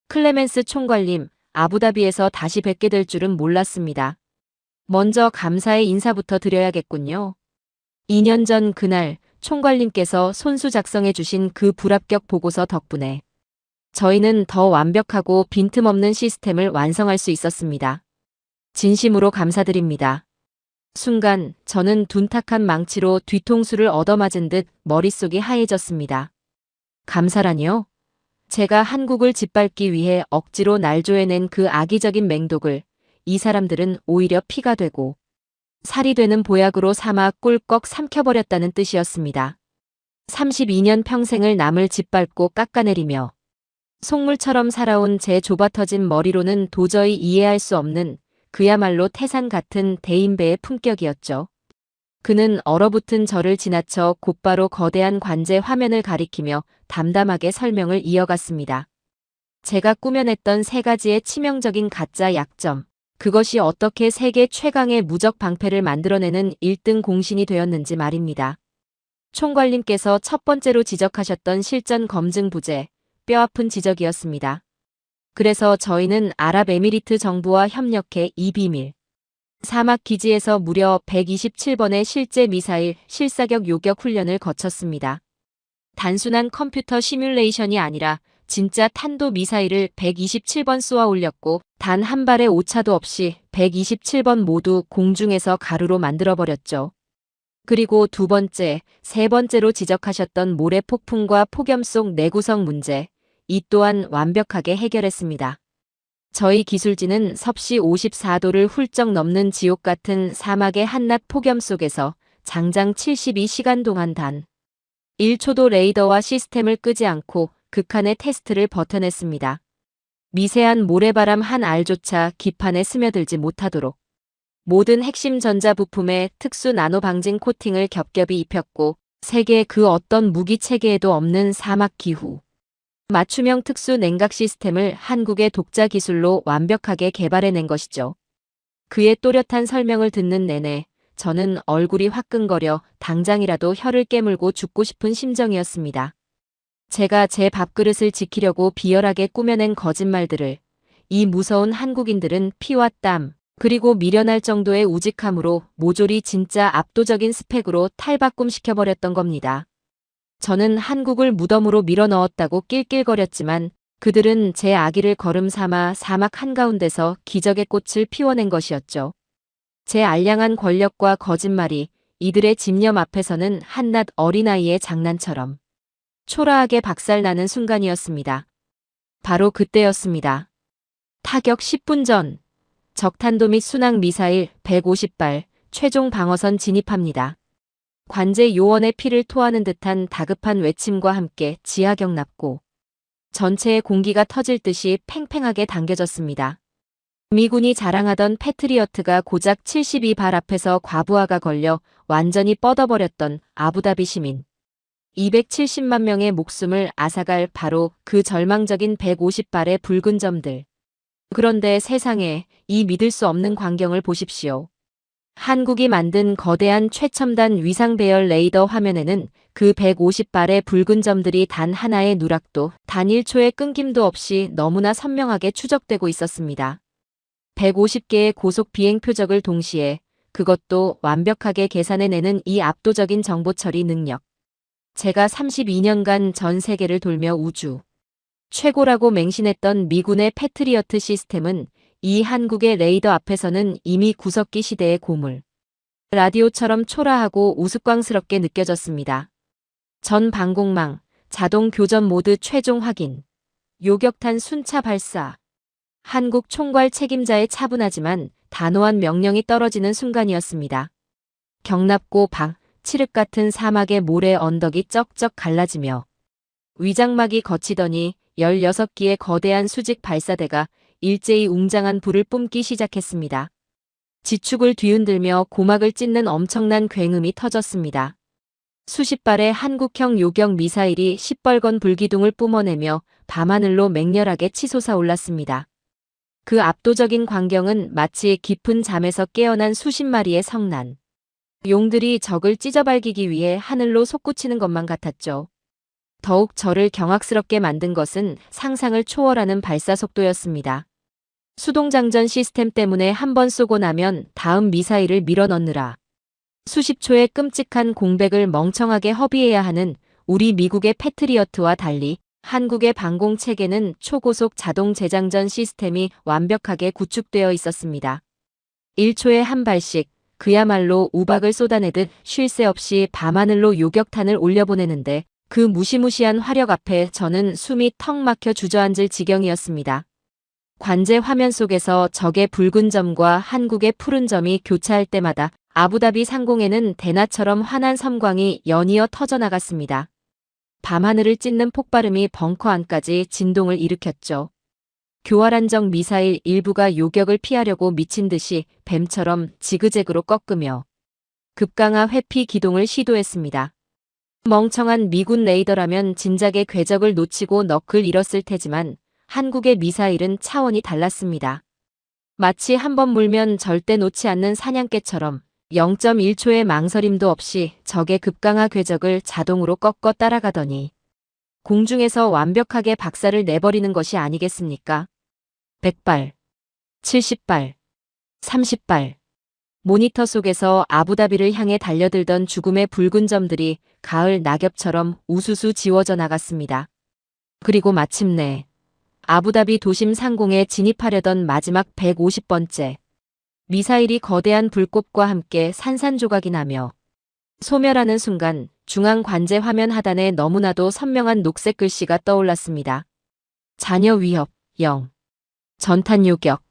클레멘스 총괄님, 아부다비에서 다시 뵙게 될 줄은 몰랐습니다. 먼저 감사의 인사부터 드려야겠군요. 2년 전 그날 총괄님께서 손수 작성해 주신 그 불합격 보고서 덕분에 저희는 더 완벽하고 빈틈없는 시스템을 완성할 수 있었습니다. 진심으로 감사드립니다. 순간 저는 둔탁한 망치로 뒤통수를 얻어맞은 듯 머릿속이 하얘졌습니다. 감사라니요? 제가 한국을 짓밟기 위해 억지로 날조해낸 그 악의적인 맹독을 이 사람들은 오히려 피가 되고 살이 되는 보약으로 삼아 꿀꺽 삼켜버렸다는 뜻이었습니다. 32년 평생을 남을 짓밟고 깎아내리며 속물처럼 살아온 제 좁아터진 머리로는 도저히 이해할 수 없는 그야말로 태산 같은 대인배의 품격이었죠. 그는 얼어붙은 저를 지나쳐 곧바로 거대한 관제 화면을 가리키며 담담하게 설명을 이어갔습니다. 제가 꾸며냈던 3가지의 치명적인 가짜 약점, 그것이 어떻게 세계 최강의 무적 방패를 만들어내는 1등 공신이 되었는지 말입니다. 총괄님께서 첫 번째로 지적하셨던 실전 검증 부재, 뼈아픈 지적이었습니다. 그래서 저희는 아랍에미리트 정부와 협력해 이 비밀 사막 기지에서 무려 127번의 실제 미사일 실사격 요격 훈련을 거쳤습니다. 단순한 컴퓨터 시뮬레이션이 아니라 진짜 탄도 미사일을 127번 쏘아 올렸고 단 한 발의 오차도 없이 127번 모두 공중에서 가루로 만들어버렸죠. 그리고 두 번째, 세 번째로 지적하셨던 모래 폭풍과 폭염 속 내구성 문제, 이 또한 완벽하게 해결했습니다. 저희 기술진은 섭씨 54도를 훌쩍 넘는 지옥 같은 사막의 한낮 폭염 속에서 장장 72시간 동안 단 1초도 레이더와 시스템을 끄지 않고 극한의 테스트를 버텨냈습니다. 미세한 모래바람 한 알조차 기판에 스며들지 못하도록 모든 핵심 전자 부품에 특수 나노 방진 코팅을 겹겹이 입혔고 세계 그 어떤 무기 체계에도 없는 사막 기후 맞춤형 특수 냉각 시스템을 한국의 독자 기술로 완벽하게 개발해낸 것이죠. 그의 또렷한 설명을 듣는 내내 저는 얼굴이 화끈거려 당장이라도 혀를 깨물고 죽고 싶은 심정이었습니다. 제가 제 밥그릇을 지키려고 비열하게 꾸며낸 거짓말들을 이 무서운 한국인들은 피와 땀 그리고 미련할 정도의 우직함으로 모조리 진짜 압도적인 스펙으로 탈바꿈시켜버렸던 겁니다. 저는 한국을 무덤으로 밀어넣었다고 낄낄거렸지만 그들은 제 아기를 걸음 삼아 사막 한가운데서 기적의 꽃을 피워낸 것이었죠. 제 알량한 권력과 거짓말이 이들의 집념 앞에서는 한낱 어린아이의 장난처럼 초라하게 박살나는 순간이었습니다. 바로 그때였습니다. 타격 10분 전 적탄도 및 순항 미사일 150발 최종 방어선 진입합니다. 관제 요원의 피를 토하는 듯한 다급한 외침과 함께 지하격 납고 전체의 공기가 터질 듯이 팽팽하게 당겨졌습니다. 미군이 자랑하던 패트리어트가 고작 72발 앞에서 과부하가 걸려 완전히 뻗어버렸던 아부다비 시민. 270만 명의 목숨을 앗아갈 바로 그 절망적인 150발의 붉은 점들. 그런데 세상에 이 믿을 수 없는 광경을 보십시오. 한국이 만든 거대한 최첨단 위상 배열 레이더 화면에는 그 150발의 붉은 점들이 단 하나의 누락도 단 1초의 끊김도 없이 너무나 선명하게 추적되고 있었습니다. 150개의 고속 비행 표적을 동시에 그것도 완벽하게 계산해내는 이 압도적인 정보 처리 능력. 제가 32년간 전 세계를 돌며 우주 최고라고 맹신했던 미군의 패트리어트 시스템은 이 한국의 레이더 앞에서는 이미 구석기 시대의 고물. 라디오처럼 초라하고 우스꽝스럽게 느껴졌습니다. 전 방공망, 자동 교전 모드 최종 확인, 요격탄 순차 발사. 한국 총괄 책임자의 차분하지만 단호한 명령이 떨어지는 순간이었습니다. 경납고 칠흑 같은 사막의 모래 언덕이 쩍쩍 갈라지며 위장막이 거치더니 16기의 거대한 수직 발사대가 일제히 웅장한 불을 뿜기 시작했습니다. 지축을 뒤흔들며 고막을 찢는 엄청난 굉음이 터졌습니다. 수십 발의 한국형 요격 미사일이 시뻘건 불기둥을 뿜어내며 밤하늘로 맹렬하게 치솟아 올랐습니다. 그 압도적인 광경은 마치 깊은 잠에서 깨어난 수십 마리의 성난. 용들이 적을 찢어발기기 위해 하늘로 솟구치는 것만 같았죠. 더욱 저를 경악스럽게 만든 것은 상상을 초월하는 발사 속도였습니다. 수동장전 시스템 때문에 한 번 쏘고 나면 다음 미사일을 밀어넣느라 수십 초의 끔찍한 공백을 멍청하게 허비해야 하는 우리 미국의 패트리어트와 달리 한국의 방공 체계는 초고속 자동 재장전 시스템이 완벽하게 구축되어 있었습니다. 1초에 한 발씩 그야말로 우박을 쏟아내듯 쉴 새 없이 밤하늘로 요격탄을 올려보내는데 그 무시무시한 화력 앞에 저는 숨이 턱 막혀 주저앉을 지경이었습니다. 관제 화면 속에서 적의 붉은 점과 한국의 푸른 점이 교차할 때마다 아부다비 상공에는 대나처럼 환한 섬광이 연이어 터져나갔습니다. 밤하늘을 찢는 폭발음이 벙커 안까지 진동을 일으켰죠. 교활한정 미사일 일부가 요격을 피하려고 미친 듯이 뱀처럼 지그재그로 꺾으며 급강하 회피 기동을 시도했습니다. 멍청한 미군 레이더라면 진작에 궤적을 놓치고 넋을 잃었을 테지만 한국의 미사일은 차원이 달랐습니다. 마치 한 번 물면 절대 놓지 않는 사냥개처럼 0.1초의 망설임도 없이 적의 급강하 궤적을 자동으로 꺾어 따라가더니 공중에서 완벽하게 박살을 내버리는 것이 아니겠습니까? 100발, 70발, 30발. 모니터 속에서 아부다비를 향해 달려들던 죽음의 붉은 점들이 가을 낙엽처럼 우수수 지워져 나갔습니다. 그리고 마침내 아부다비 도심 상공에 진입하려던 마지막 150번째. 미사일이 거대한 불꽃과 함께 산산조각이 나며 소멸하는 순간 중앙 관제 화면 하단에 너무나도 선명한 녹색 글씨가 떠올랐습니다. 잔여 위협 0. 전탄 요격.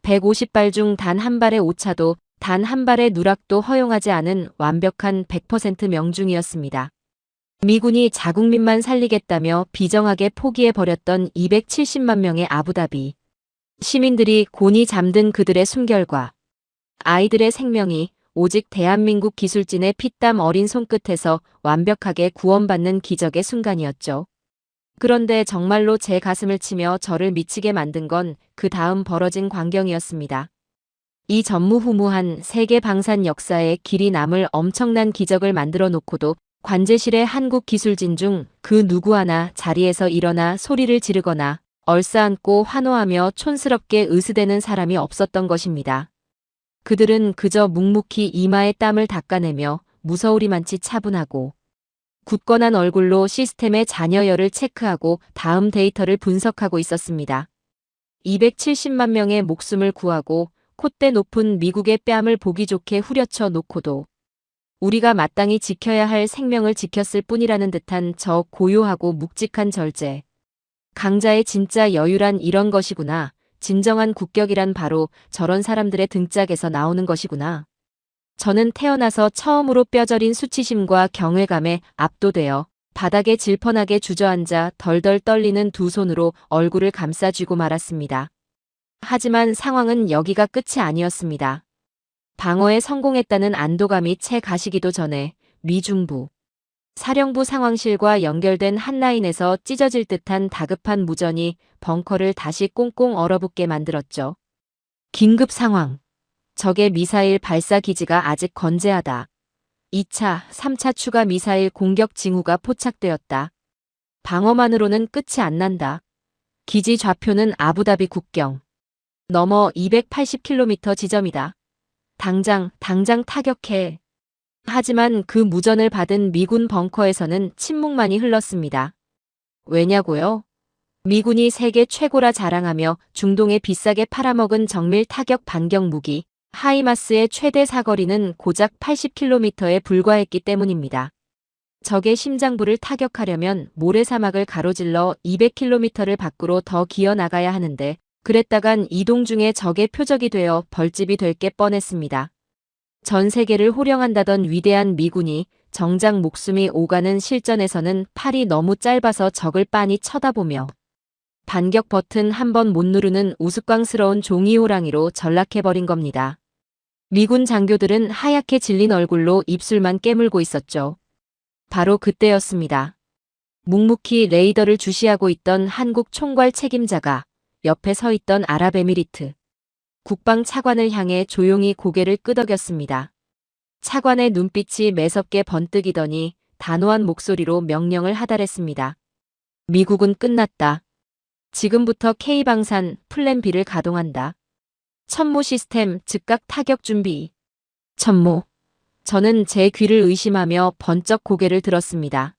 150발 중 단 한 발의 오차도 단 한 발의 누락도 허용하지 않은 완벽한 100% 명중이었습니다. 미군이 자국민만 살리겠다며 비정하게 포기해버렸던 270만 명의 아부다비. 시민들이 곤히 잠든 그들의 숨결과 아이들의 생명이 오직 대한민국 기술진의 피땀 어린 손끝에서 완벽하게 구원받는 기적의 순간이었죠. 그런데 정말로 제 가슴을 치며 저를 미치게 만든 건 그 다음 벌어진 광경이었습니다. 이 전무후무한 세계 방산 역사에 길이 남을 엄청난 기적을 만들어 놓고도 관제실의 한국 기술진 중 그 누구 하나 자리에서 일어나 소리를 지르거나 얼싸안고 환호하며 촌스럽게 으스대는 사람이 없었던 것입니다. 그들은 그저 묵묵히 이마에 땀을 닦아내며 무서우리만치 차분하고 굳건한 얼굴로 시스템의 잔여열을 체크하고 다음 데이터를 분석하고 있었습니다. 270만 명의 목숨을 구하고 콧대 높은 미국의 뺨을 보기 좋게 후려쳐 놓고도 우리가 마땅히 지켜야 할 생명을 지켰을 뿐이라는 듯한 저 고요하고 묵직한 절제. 강자의 진짜 여유란 이런 것이구나. 진정한 국격이란 바로 저런 사람들의 등짝에서 나오는 것이구나. 저는 태어나서 처음으로 뼈저린 수치심과 경외감에 압도되어 바닥에 질펀하게 주저앉아 덜덜 떨리는 두 손으로 얼굴을 감싸쥐고 말았습니다. 하지만 상황은 여기가 끝이 아니었습니다. 방어에 성공했다는 안도감이 채 가시기도 전에 미중부 사령부 상황실과 연결된 한 라인에서 찢어질 듯한 다급한 무전이 벙커를 다시 꽁꽁 얼어붙게 만들었죠. 긴급 상황. 적의 미사일 발사 기지가 아직 건재하다. 2차, 3차 추가 미사일 공격 징후가 포착되었다. 방어만으로는 끝이 안 난다. 기지 좌표는 아부다비 국경. 넘어 280km 지점이다. 당장 타격해. 하지만 그 무전을 받은 미군 벙커에서는 침묵만이 흘렀습니다. 왜냐고요? 미군이 세계 최고라 자랑하며 중동에 비싸게 팔아먹은 정밀 타격 반경 무기 하이마스의 최대 사거리는 고작 80km에 불과했기 때문입니다. 적의 심장부를 타격하려면 모래사막을 가로질러 200km를 밖으로 더 기어 나가야 하는데 그랬다간 이동 중에 적의 표적이 되어 벌집이 될 게 뻔했습니다. 전 세계를 호령한다던 위대한 미군이 정작 목숨이 오가는 실전에서는 팔이 너무 짧아서 적을 빤히 쳐다보며 반격 버튼 한 번 못 누르는 우스꽝스러운 종이 호랑이로 전락해버린 겁니다. 미군 장교들은 하얗게 질린 얼굴로 입술만 깨물고 있었죠. 바로 그때였습니다. 묵묵히 레이더를 주시하고 있던 한국 총괄 책임자가 옆에 서 있던 아랍에미리트 국방 차관을 향해 조용히 고개를 끄덕였습니다. 차관의 눈빛이 매섭게 번뜩이더니 단호한 목소리로 명령을 하달했습니다. 미국은 끝났다. 지금부터 K방산 플랜 B를 가동한다. 천모 시스템 즉각 타격 준비. 천모. 저는 제 귀를 의심하며 번쩍 고개를 들었습니다.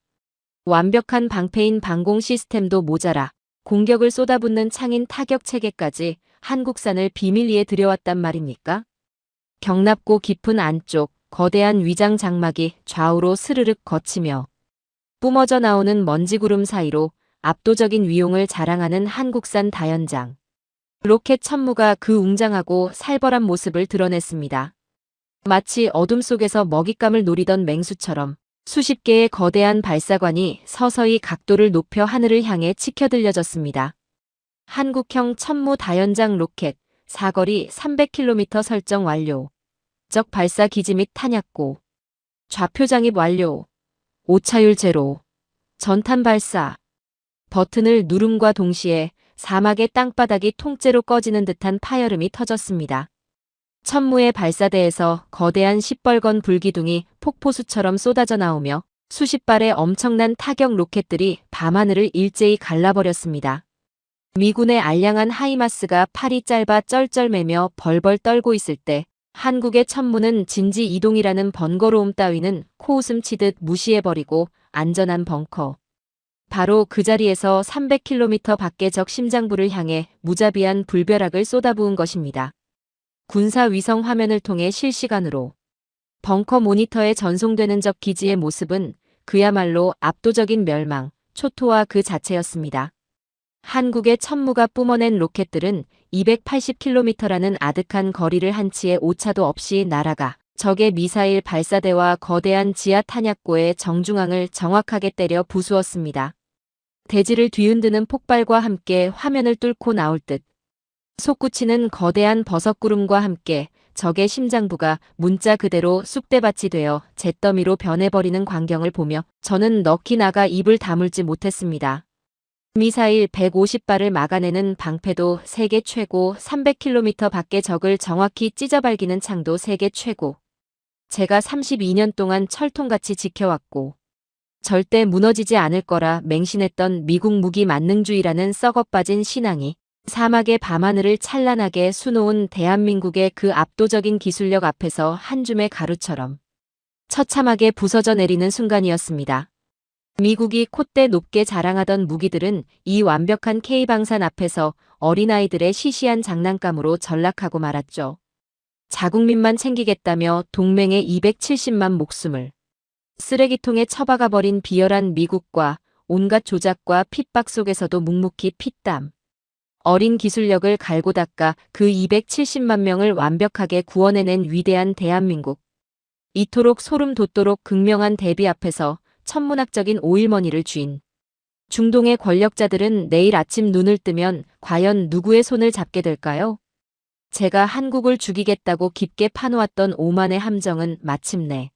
완벽한 방패인 방공 시스템도 모자라 공격을 쏟아붓는 창인 타격 체계까지 한국산을 비밀리에 들여왔단 말입니까? 경납고 깊은 안쪽 거대한 위장 장막이 좌우로 스르륵 거치며 뿜어져 나오는 먼지구름 사이로 압도적인 위용을 자랑하는 한국산 다연장. 로켓 천무가 그 웅장하고 살벌한 모습을 드러냈습니다. 마치 어둠 속에서 먹잇감을 노리던 맹수처럼 수십 개의 거대한 발사관이 서서히 각도를 높여 하늘을 향해 치켜들려졌습니다. 한국형 천무 다연장 로켓 사거리 300km 설정 완료. 적 발사 기지 및 탄약고. 좌표 장입 완료. 오차율 제로. 전탄 발사. 버튼을 누름과 동시에 사막의 땅바닥이 통째로 꺼지는 듯한 파열음이 터졌습니다. 천무의 발사대에서 거대한 시뻘건 불기둥이 폭포수처럼 쏟아져 나오며 수십 발의 엄청난 타격 로켓들이 밤하늘을 일제히 갈라버렸습니다. 미군의 알량한 하이마스가 팔이 짧아 쩔쩔매며 벌벌 떨고 있을 때 한국의 천무는 진지 이동이라는 번거로움 따위는 코웃음 치듯 무시해버리고 안전한 벙커. 바로 그 자리에서 300km 밖의 적 심장부를 향해 무자비한 불벼락을 쏟아부은 것입니다. 군사 위성 화면을 통해 실시간으로 벙커 모니터에 전송되는 적 기지의 모습은 그야말로 압도적인 멸망, 초토화 그 자체였습니다. 한국의 천무가 뿜어낸 로켓들은 280km라는 아득한 거리를 한치의 오차도 없이 날아가 적의 미사일 발사대와 거대한 지하 탄약고의 정중앙을 정확하게 때려 부수었습니다. 대지를 뒤흔드는 폭발과 함께 화면을 뚫고 나올 듯 솟구치는 거대한 버섯구름과 함께 적의 심장부가 문자 그대로 쑥대밭이 되어 잿더미로 변해버리는 광경을 보며 저는 넋이 나가 입을 다물지 못했습니다. 미사일 150발을 막아내는 방패도 세계 최고, 300km 밖의 적을 정확히 찢어발기는 창도 세계 최고. 제가 32년 동안 철통같이 지켜왔고 절대 무너지지 않을 거라 맹신했던 미국 무기 만능주의라는 썩어빠진 신앙이 사막의 밤하늘을 찬란하게 수놓은 대한민국의 그 압도적인 기술력 앞에서 한 줌의 가루처럼 처참하게 부서져 내리는 순간이었습니다. 미국이 콧대 높게 자랑하던 무기들은 이 완벽한 K방산 앞에서 어린아이들의 시시한 장난감으로 전락하고 말았죠. 자국민만 챙기겠다며 동맹의 270만 목숨을 쓰레기통에 처박아버린 비열한 미국과 온갖 조작과 핍박 속에서도 묵묵히 피땀 어린 기술력을 갈고 닦아 그 270만 명을 완벽하게 구원해낸 위대한 대한민국. 이토록 소름 돋도록 극명한 대비 앞에서 천문학적인 오일머니를 쥔 중동의 권력자들은 내일 아침 눈을 뜨면 과연 누구의 손을 잡게 될까요? 제가 한국을 죽이겠다고 깊게 파놓았던 오만의 함정은 마침내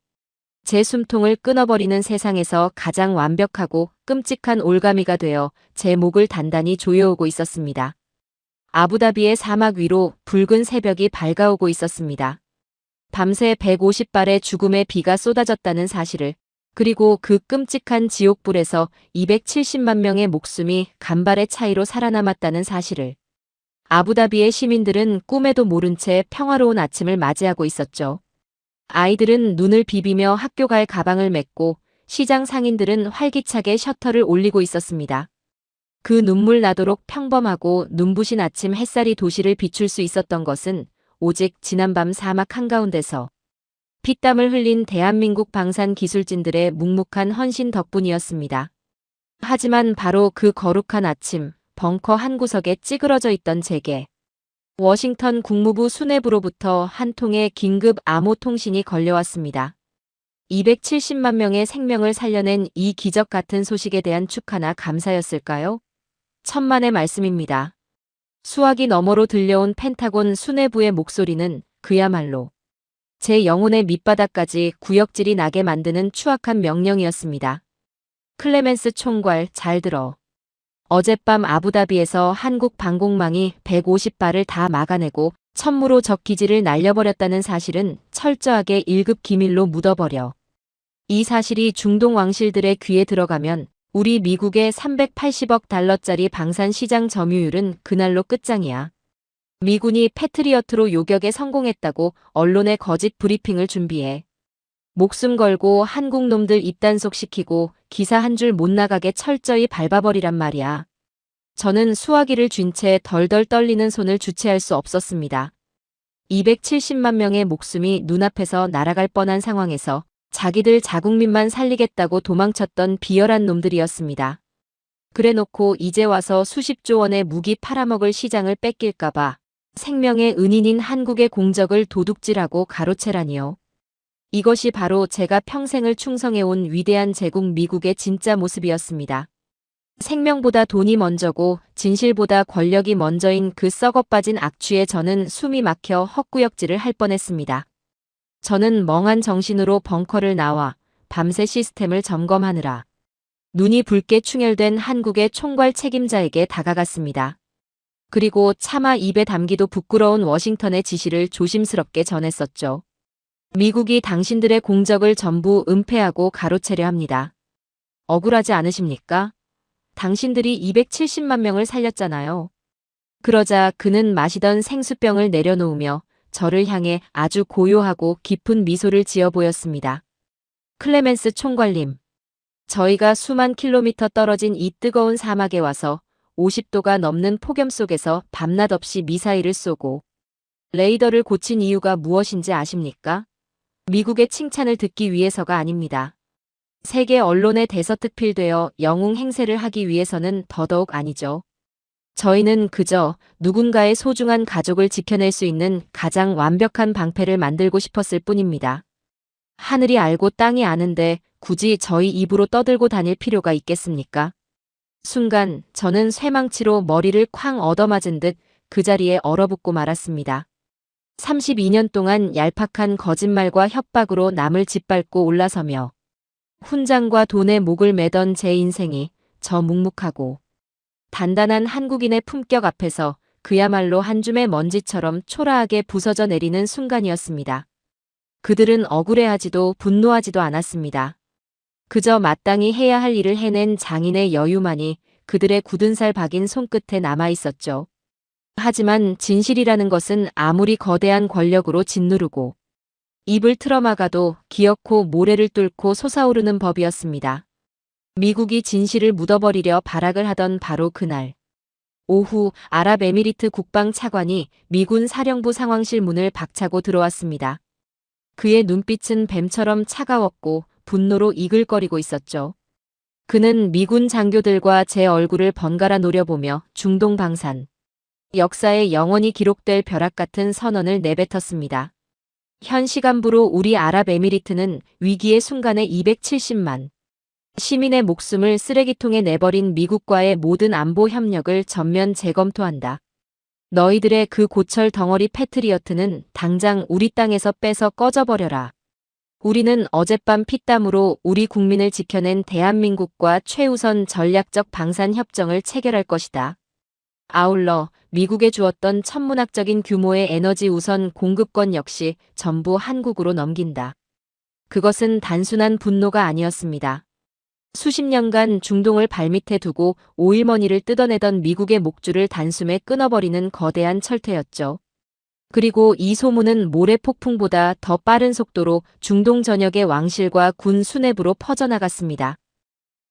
제 숨통을 끊어버리는 세상에서 가장 완벽하고 끔찍한 올가미가 되어 제 목을 단단히 조여오고 있었습니다. 아부다비의 사막 위로 붉은 새벽이 밝아오고 있었습니다. 밤새 150발의 죽음의 비가 쏟아졌다는 사실을, 그리고 그 끔찍한 지옥불에서 270만 명의 목숨이 간발의 차이로 살아남았다는 사실을. 아부다비의 시민들은 꿈에도 모른 채 평화로운 아침을 맞이하고 있었죠. 아이들은 눈을 비비며 학교 갈 가방을 메고 시장 상인들은 활기차게 셔터를 올리고 있었습니다. 그 눈물 나도록 평범하고 눈부신 아침 햇살이 도시를 비출 수 있었던 것은 오직 지난밤 사막 한가운데서 피땀을 흘린 대한민국 방산 기술진들의 묵묵한 헌신 덕분이었습니다. 하지만 바로 그 거룩한 아침, 벙커 한 구석에 찌그러져 있던 제게 워싱턴 국무부 수뇌부로부터 한 통의 긴급 암호 통신이 걸려왔습니다. 270만 명의 생명을 살려낸 이 기적 같은 소식에 대한 축하나 감사였을까요? 천만의 말씀입니다. 수화기 너머로 들려온 펜타곤 수뇌부의 목소리는 그야말로 제 영혼의 밑바닥까지 구역질이 나게 만드는 추악한 명령이었습니다. 클레멘스 총괄, 잘 들어. 어젯밤 아부다비에서 한국 방공망이 150발을 다 막아내고 천무로 적 기지를 날려버렸다는 사실은 철저하게 1급 기밀로 묻어버려. 이 사실이 중동 왕실들의 귀에 들어가면 우리 미국의 380억 달러짜리 방산 시장 점유율은 그날로 끝장이야. 미군이 패트리어트로 요격에 성공했다고 언론에 거짓 브리핑을 준비해. 목숨 걸고 한국 놈들 입단속시키고 기사 한 줄 못 나가게 철저히 밟아버리란 말이야. 저는 수화기를 쥔 채 덜덜 떨리는 손을 주체할 수 없었습니다. 270만 명의 목숨이 눈앞에서 날아갈 뻔한 상황에서 자기들 자국민만 살리겠다고 도망쳤던 비열한 놈들이었습니다. 그래놓고 이제 와서 수십조 원의 무기 팔아먹을 시장을 뺏길까봐 생명의 은인인 한국의 공적을 도둑질하고 가로채라니요. 이것이 바로 제가 평생을 충성해온 위대한 제국 미국의 진짜 모습이었습니다. 생명보다 돈이 먼저고 진실보다 권력이 먼저인 그 썩어빠진 악취에 저는 숨이 막혀 헛구역질을 할 뻔했습니다. 저는 멍한 정신으로 벙커를 나와 밤새 시스템을 점검하느라 눈이 붉게 충혈된 한국의 총괄 책임자에게 다가갔습니다. 그리고 차마 입에 담기도 부끄러운 워싱턴의 지시를 조심스럽게 전했었죠. 미국이 당신들의 공적을 전부 은폐하고 가로채려 합니다. 억울하지 않으십니까? 당신들이 270만 명을 살렸잖아요. 그러자 그는 마시던 생수병을 내려놓으며 저를 향해 아주 고요하고 깊은 미소를 지어 보였습니다. 클레멘스 총괄님, 저희가 수만 킬로미터 떨어진 이 뜨거운 사막에 와서 50도가 넘는 폭염 속에서 밤낮 없이 미사일을 쏘고 레이더를 고친 이유가 무엇인지 아십니까? 미국의 칭찬을 듣기 위해서가 아닙니다. 세계 언론에 대서특필되어 영웅 행세를 하기 위해서는 더더욱 아니죠. 저희는 그저 누군가의 소중한 가족을 지켜낼 수 있는 가장 완벽한 방패를 만들고 싶었을 뿐입니다. 하늘이 알고 땅이 아는데 굳이 저희 입으로 떠들고 다닐 필요가 있겠습니까? 순간 저는 쇠망치로 머리를 쾅 얻어맞은 듯 그 자리에 얼어붙고 말았습니다. 32년 동안 얄팍한 거짓말과 협박으로 남을 짓밟고 올라서며 훈장과 돈에 목을 매던 제 인생이 저 묵묵하고 단단한 한국인의 품격 앞에서 그야말로 한 줌의 먼지처럼 초라하게 부서져 내리는 순간이었습니다. 그들은 억울해하지도 분노하지도 않았습니다. 그저 마땅히 해야 할 일을 해낸 장인의 여유만이 그들의 굳은 살 박인 손끝에 남아 있었죠. 하지만 진실이라는 것은 아무리 거대한 권력으로 짓누르고 입을 틀어막아도 기어코 모래를 뚫고 솟아오르는 법이었습니다. 미국이 진실을 묻어버리려 발악을 하던 바로 그날 오후 아랍에미리트 국방 차관이 미군 사령부 상황실 문을 박차고 들어왔습니다. 그의 눈빛은 뱀처럼 차가웠고 분노로 이글거리고 있었죠. 그는 미군 장교들과 제 얼굴을 번갈아 노려보며 중동 방산, 역사에 영원히 기록될 벼락 같은 선언을 내뱉었습니다. 현 시간부로 우리 아랍에미리트는 위기의 순간에 270만 시민의 목숨을 쓰레기통에 내버린 미국과의 모든 안보 협력을 전면 재검토한다. 너희들의 그 고철 덩어리 패트리어트는 당장 우리 땅에서 빼서 꺼져버려라. 우리는 어젯밤 피땀으로 우리 국민을 지켜낸 대한민국과 최우선 전략적 방산 협정을 체결할 것이다. 아울러 미국에 주었던 천문학적인 규모의 에너지 우선 공급권 역시 전부 한국으로 넘긴다. 그것은 단순한 분노가 아니었습니다. 수십 년간 중동을 발밑에 두고 오일머니를 뜯어내던 미국의 목줄을 단숨에 끊어버리는 거대한 철퇴였죠. 그리고 이 소문은 모래폭풍보다 더 빠른 속도로 중동 전역의 왕실과 군 수뇌부로 퍼져나갔습니다.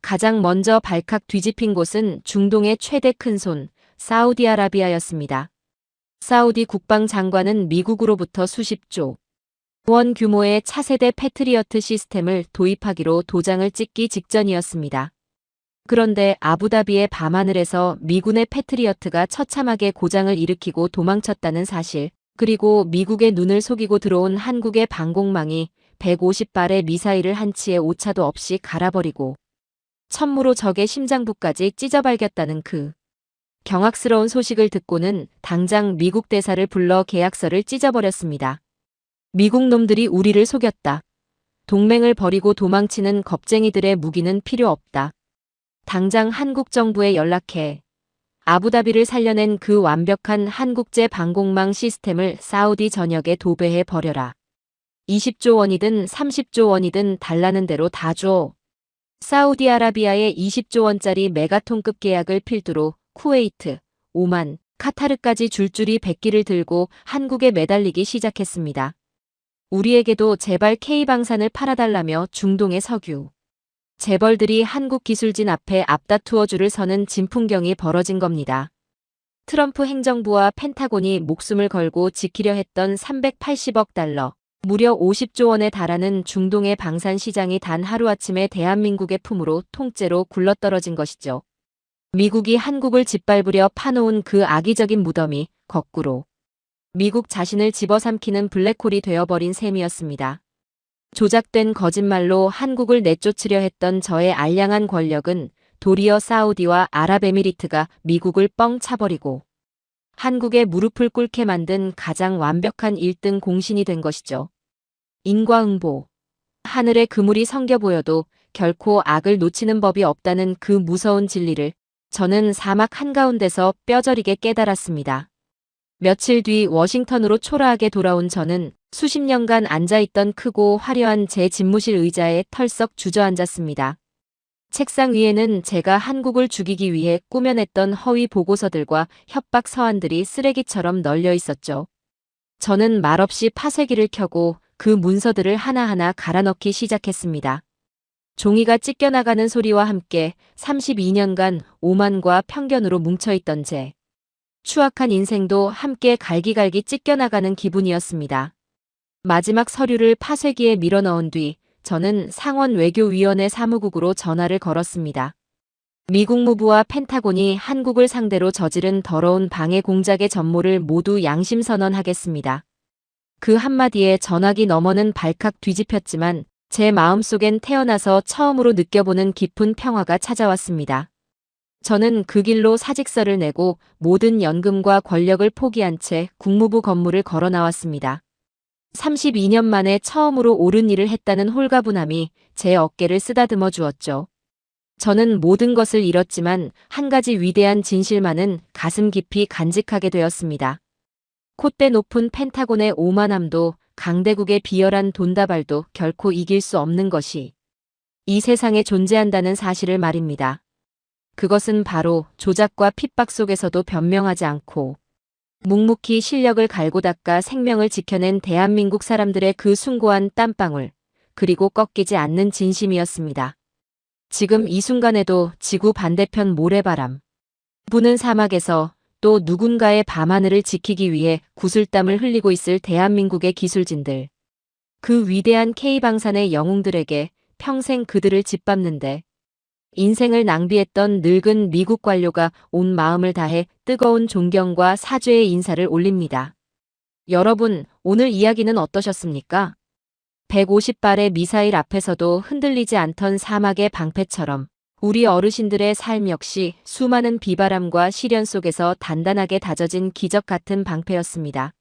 가장 먼저 발칵 뒤집힌 곳은 중동의 최대 큰손, 사우디아라비아였습니다. 사우디 국방장관은 미국으로부터 수십조 원 규모의 차세대 패트리어트 시스템을 도입하기로 도장을 찍기 직전이었습니다. 그런데 아부다비의 밤하늘에서 미군의 패트리어트가 처참하게 고장을 일으키고 도망쳤다는 사실, 그리고 미국의 눈을 속이고 들어온 한국의 방공망이 150발의 미사일을 한치의 오차도 없이 갈아버리고 천무로 적의 심장부까지 찢어발겼다는 그 경악스러운 소식을 듣고는 당장 미국 대사를 불러 계약서를 찢어버렸습니다. 미국 놈들이 우리를 속였다. 동맹을 버리고 도망치는 겁쟁이들의 무기는 필요 없다. 당장 한국 정부에 연락해. 아부다비를 살려낸 그 완벽한 한국제 방공망 시스템을 사우디 전역에 도배해 버려라. 20조 원이든 30조 원이든 달라는 대로 다 줘. 사우디아라비아의 20조 원짜리 메가톤급 계약을 필두로 쿠웨이트, 오만, 카타르까지 줄줄이 백기를 들고 한국에 매달리기 시작했습니다. 우리에게도 제발 K방산을 팔아달라며 중동의 석유 재벌들이 한국 기술진 앞에 앞다투어 줄을 서는 진풍경이 벌어진 겁니다. 트럼프 행정부와 펜타곤이 목숨을 걸고 지키려 했던 380억 달러, 무려 50조 원에 달하는 중동의 방산 시장이 단 하루아침에 대한민국의 품으로 통째로 굴러떨어진 것이죠. 미국이 한국을 짓밟으려 파놓은 그 악의적인 무덤이 거꾸로 미국 자신을 집어삼키는 블랙홀이 되어버린 셈이었습니다. 조작된 거짓말로 한국을 내쫓으려 했던 저의 알량한 권력은 도리어 사우디와 아랍에미리트가 미국을 뻥 차버리고 한국의 무릎을 꿇게 만든 가장 완벽한 1등 공신이 된 것이죠. 인과응보. 하늘에 그물이 성겨 보여도 결코 악을 놓치는 법이 없다는 그 무서운 진리를 저는 사막 한가운데서 뼈저리게 깨달았습니다. 며칠 뒤 워싱턴으로 초라하게 돌아온 저는 수십 년간 앉아있던 크고 화려한 제 집무실 의자에 털썩 주저앉았습니다. 책상 위에는 제가 한국을 죽이기 위해 꾸며냈던 허위 보고서들과 협박 서한들이 쓰레기처럼 널려 있었죠. 저는 말없이 파쇄기를 켜고 그 문서들을 하나하나 갈아넣기 시작했습니다. 종이가 찢겨나가는 소리와 함께 32년간 오만과 편견으로 뭉쳐있던 제 추악한 인생도 함께 갈기갈기 찢겨나가는 기분이었습니다. 마지막 서류를 파쇄기에 밀어넣은 뒤 저는 상원 외교위원회 사무국으로 전화를 걸었습니다. 미국 무부와 펜타곤이 한국을 상대로 저지른 더러운 방해 공작의 전모를 모두 양심선언하겠습니다. 그 한마디에 전화기 너머는 발칵 뒤집혔지만 제 마음속엔 태어나서 처음으로 느껴보는 깊은 평화가 찾아왔습니다. 저는 그 길로 사직서를 내고 모든 연금과 권력을 포기한 채 국무부 건물을 걸어 나왔습니다. 32년 만에 처음으로 옳은 일을 했다는 홀가분함이 제 어깨를 쓰다듬어 주었죠. 저는 모든 것을 잃었지만 한 가지 위대한 진실만은 가슴 깊이 간직하게 되었습니다. 콧대 높은 펜타곤의 오만함도 강대국의 비열한 돈다발도 결코 이길 수 없는 것이 이 세상에 존재한다는 사실을 말입니다. 그것은 바로 조작과 핍박 속에서도 변명하지 않고 묵묵히 실력을 갈고 닦아 생명을 지켜낸 대한민국 사람들의 그 숭고한 땀방울, 그리고 꺾이지 않는 진심이었습니다. 지금 이 순간에도 지구 반대편 모래바람 부는 사막에서 또 누군가의 밤하늘을 지키기 위해 구슬땀을 흘리고 있을 대한민국의 기술진들, 그 위대한 K방산의 영웅들에게 평생 그들을 짓밟는데 인생을 낭비했던 늙은 미국 관료가 온 마음을 다해 뜨거운 존경과 사죄의 인사를 올립니다. 여러분, 오늘 이야기는 어떠셨습니까? 150발의 미사일 앞에서도 흔들리지 않던 사막의 방패처럼 우리 어르신들의 삶 역시 수많은 비바람과 시련 속에서 단단하게 다져진 기적 같은 방패였습니다.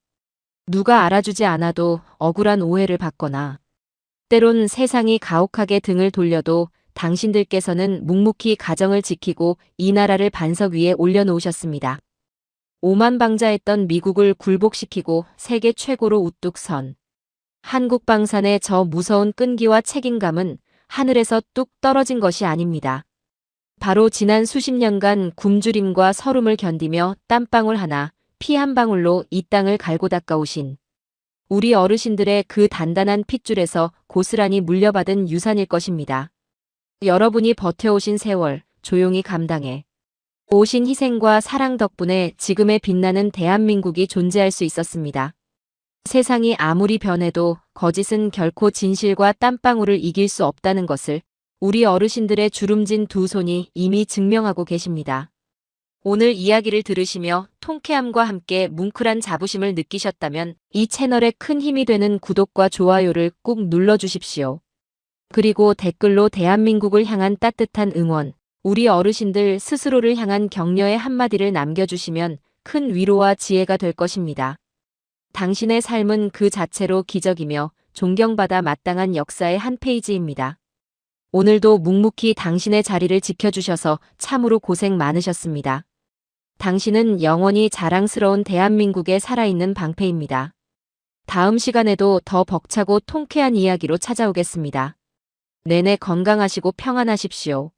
누가 알아주지 않아도 억울한 오해를 받거나 때론 세상이 가혹하게 등을 돌려도 당신들께서는 묵묵히 가정을 지키고 이 나라를 반석 위에 올려놓으셨습니다. 오만방자했던 미국을 굴복시키고 세계 최고로 우뚝 선 한국 방산의 저 무서운 끈기와 책임감은 하늘에서 뚝 떨어진 것이 아닙니다. 바로 지난 수십 년간 굶주림과 서름을 견디며 땀방울 하나, 피 한 방울로 이 땅을 갈고 닦아오신 우리 어르신들의 그 단단한 핏줄에서 고스란히 물려받은 유산일 것입니다. 여러분이 버텨오신 세월, 조용히 감당해 오신 희생과 사랑 덕분에 지금의 빛나는 대한민국이 존재할 수 있었습니다. 세상이 아무리 변해도 거짓은 결코 진실과 땀방울을 이길 수 없다는 것을 우리 어르신들의 주름진 두 손이 이미 증명하고 계십니다. 오늘 이야기를 들으시며 통쾌함과 함께 뭉클한 자부심을 느끼셨다면 이 채널에 큰 힘이 되는 구독과 좋아요를 꾹 눌러주십시오. 그리고 댓글로 대한민국을 향한 따뜻한 응원, 우리 어르신들 스스로를 향한 격려의 한마디를 남겨주시면 큰 위로와 지혜가 될 것입니다. 당신의 삶은 그 자체로 기적이며 존경받아 마땅한 역사의 한 페이지입니다. 오늘도 묵묵히 당신의 자리를 지켜주셔서 참으로 고생 많으셨습니다. 당신은 영원히 자랑스러운 대한민국의 살아있는 방패입니다. 다음 시간에도 더 벅차고 통쾌한 이야기로 찾아오겠습니다. 내내 건강하시고 평안하십시오.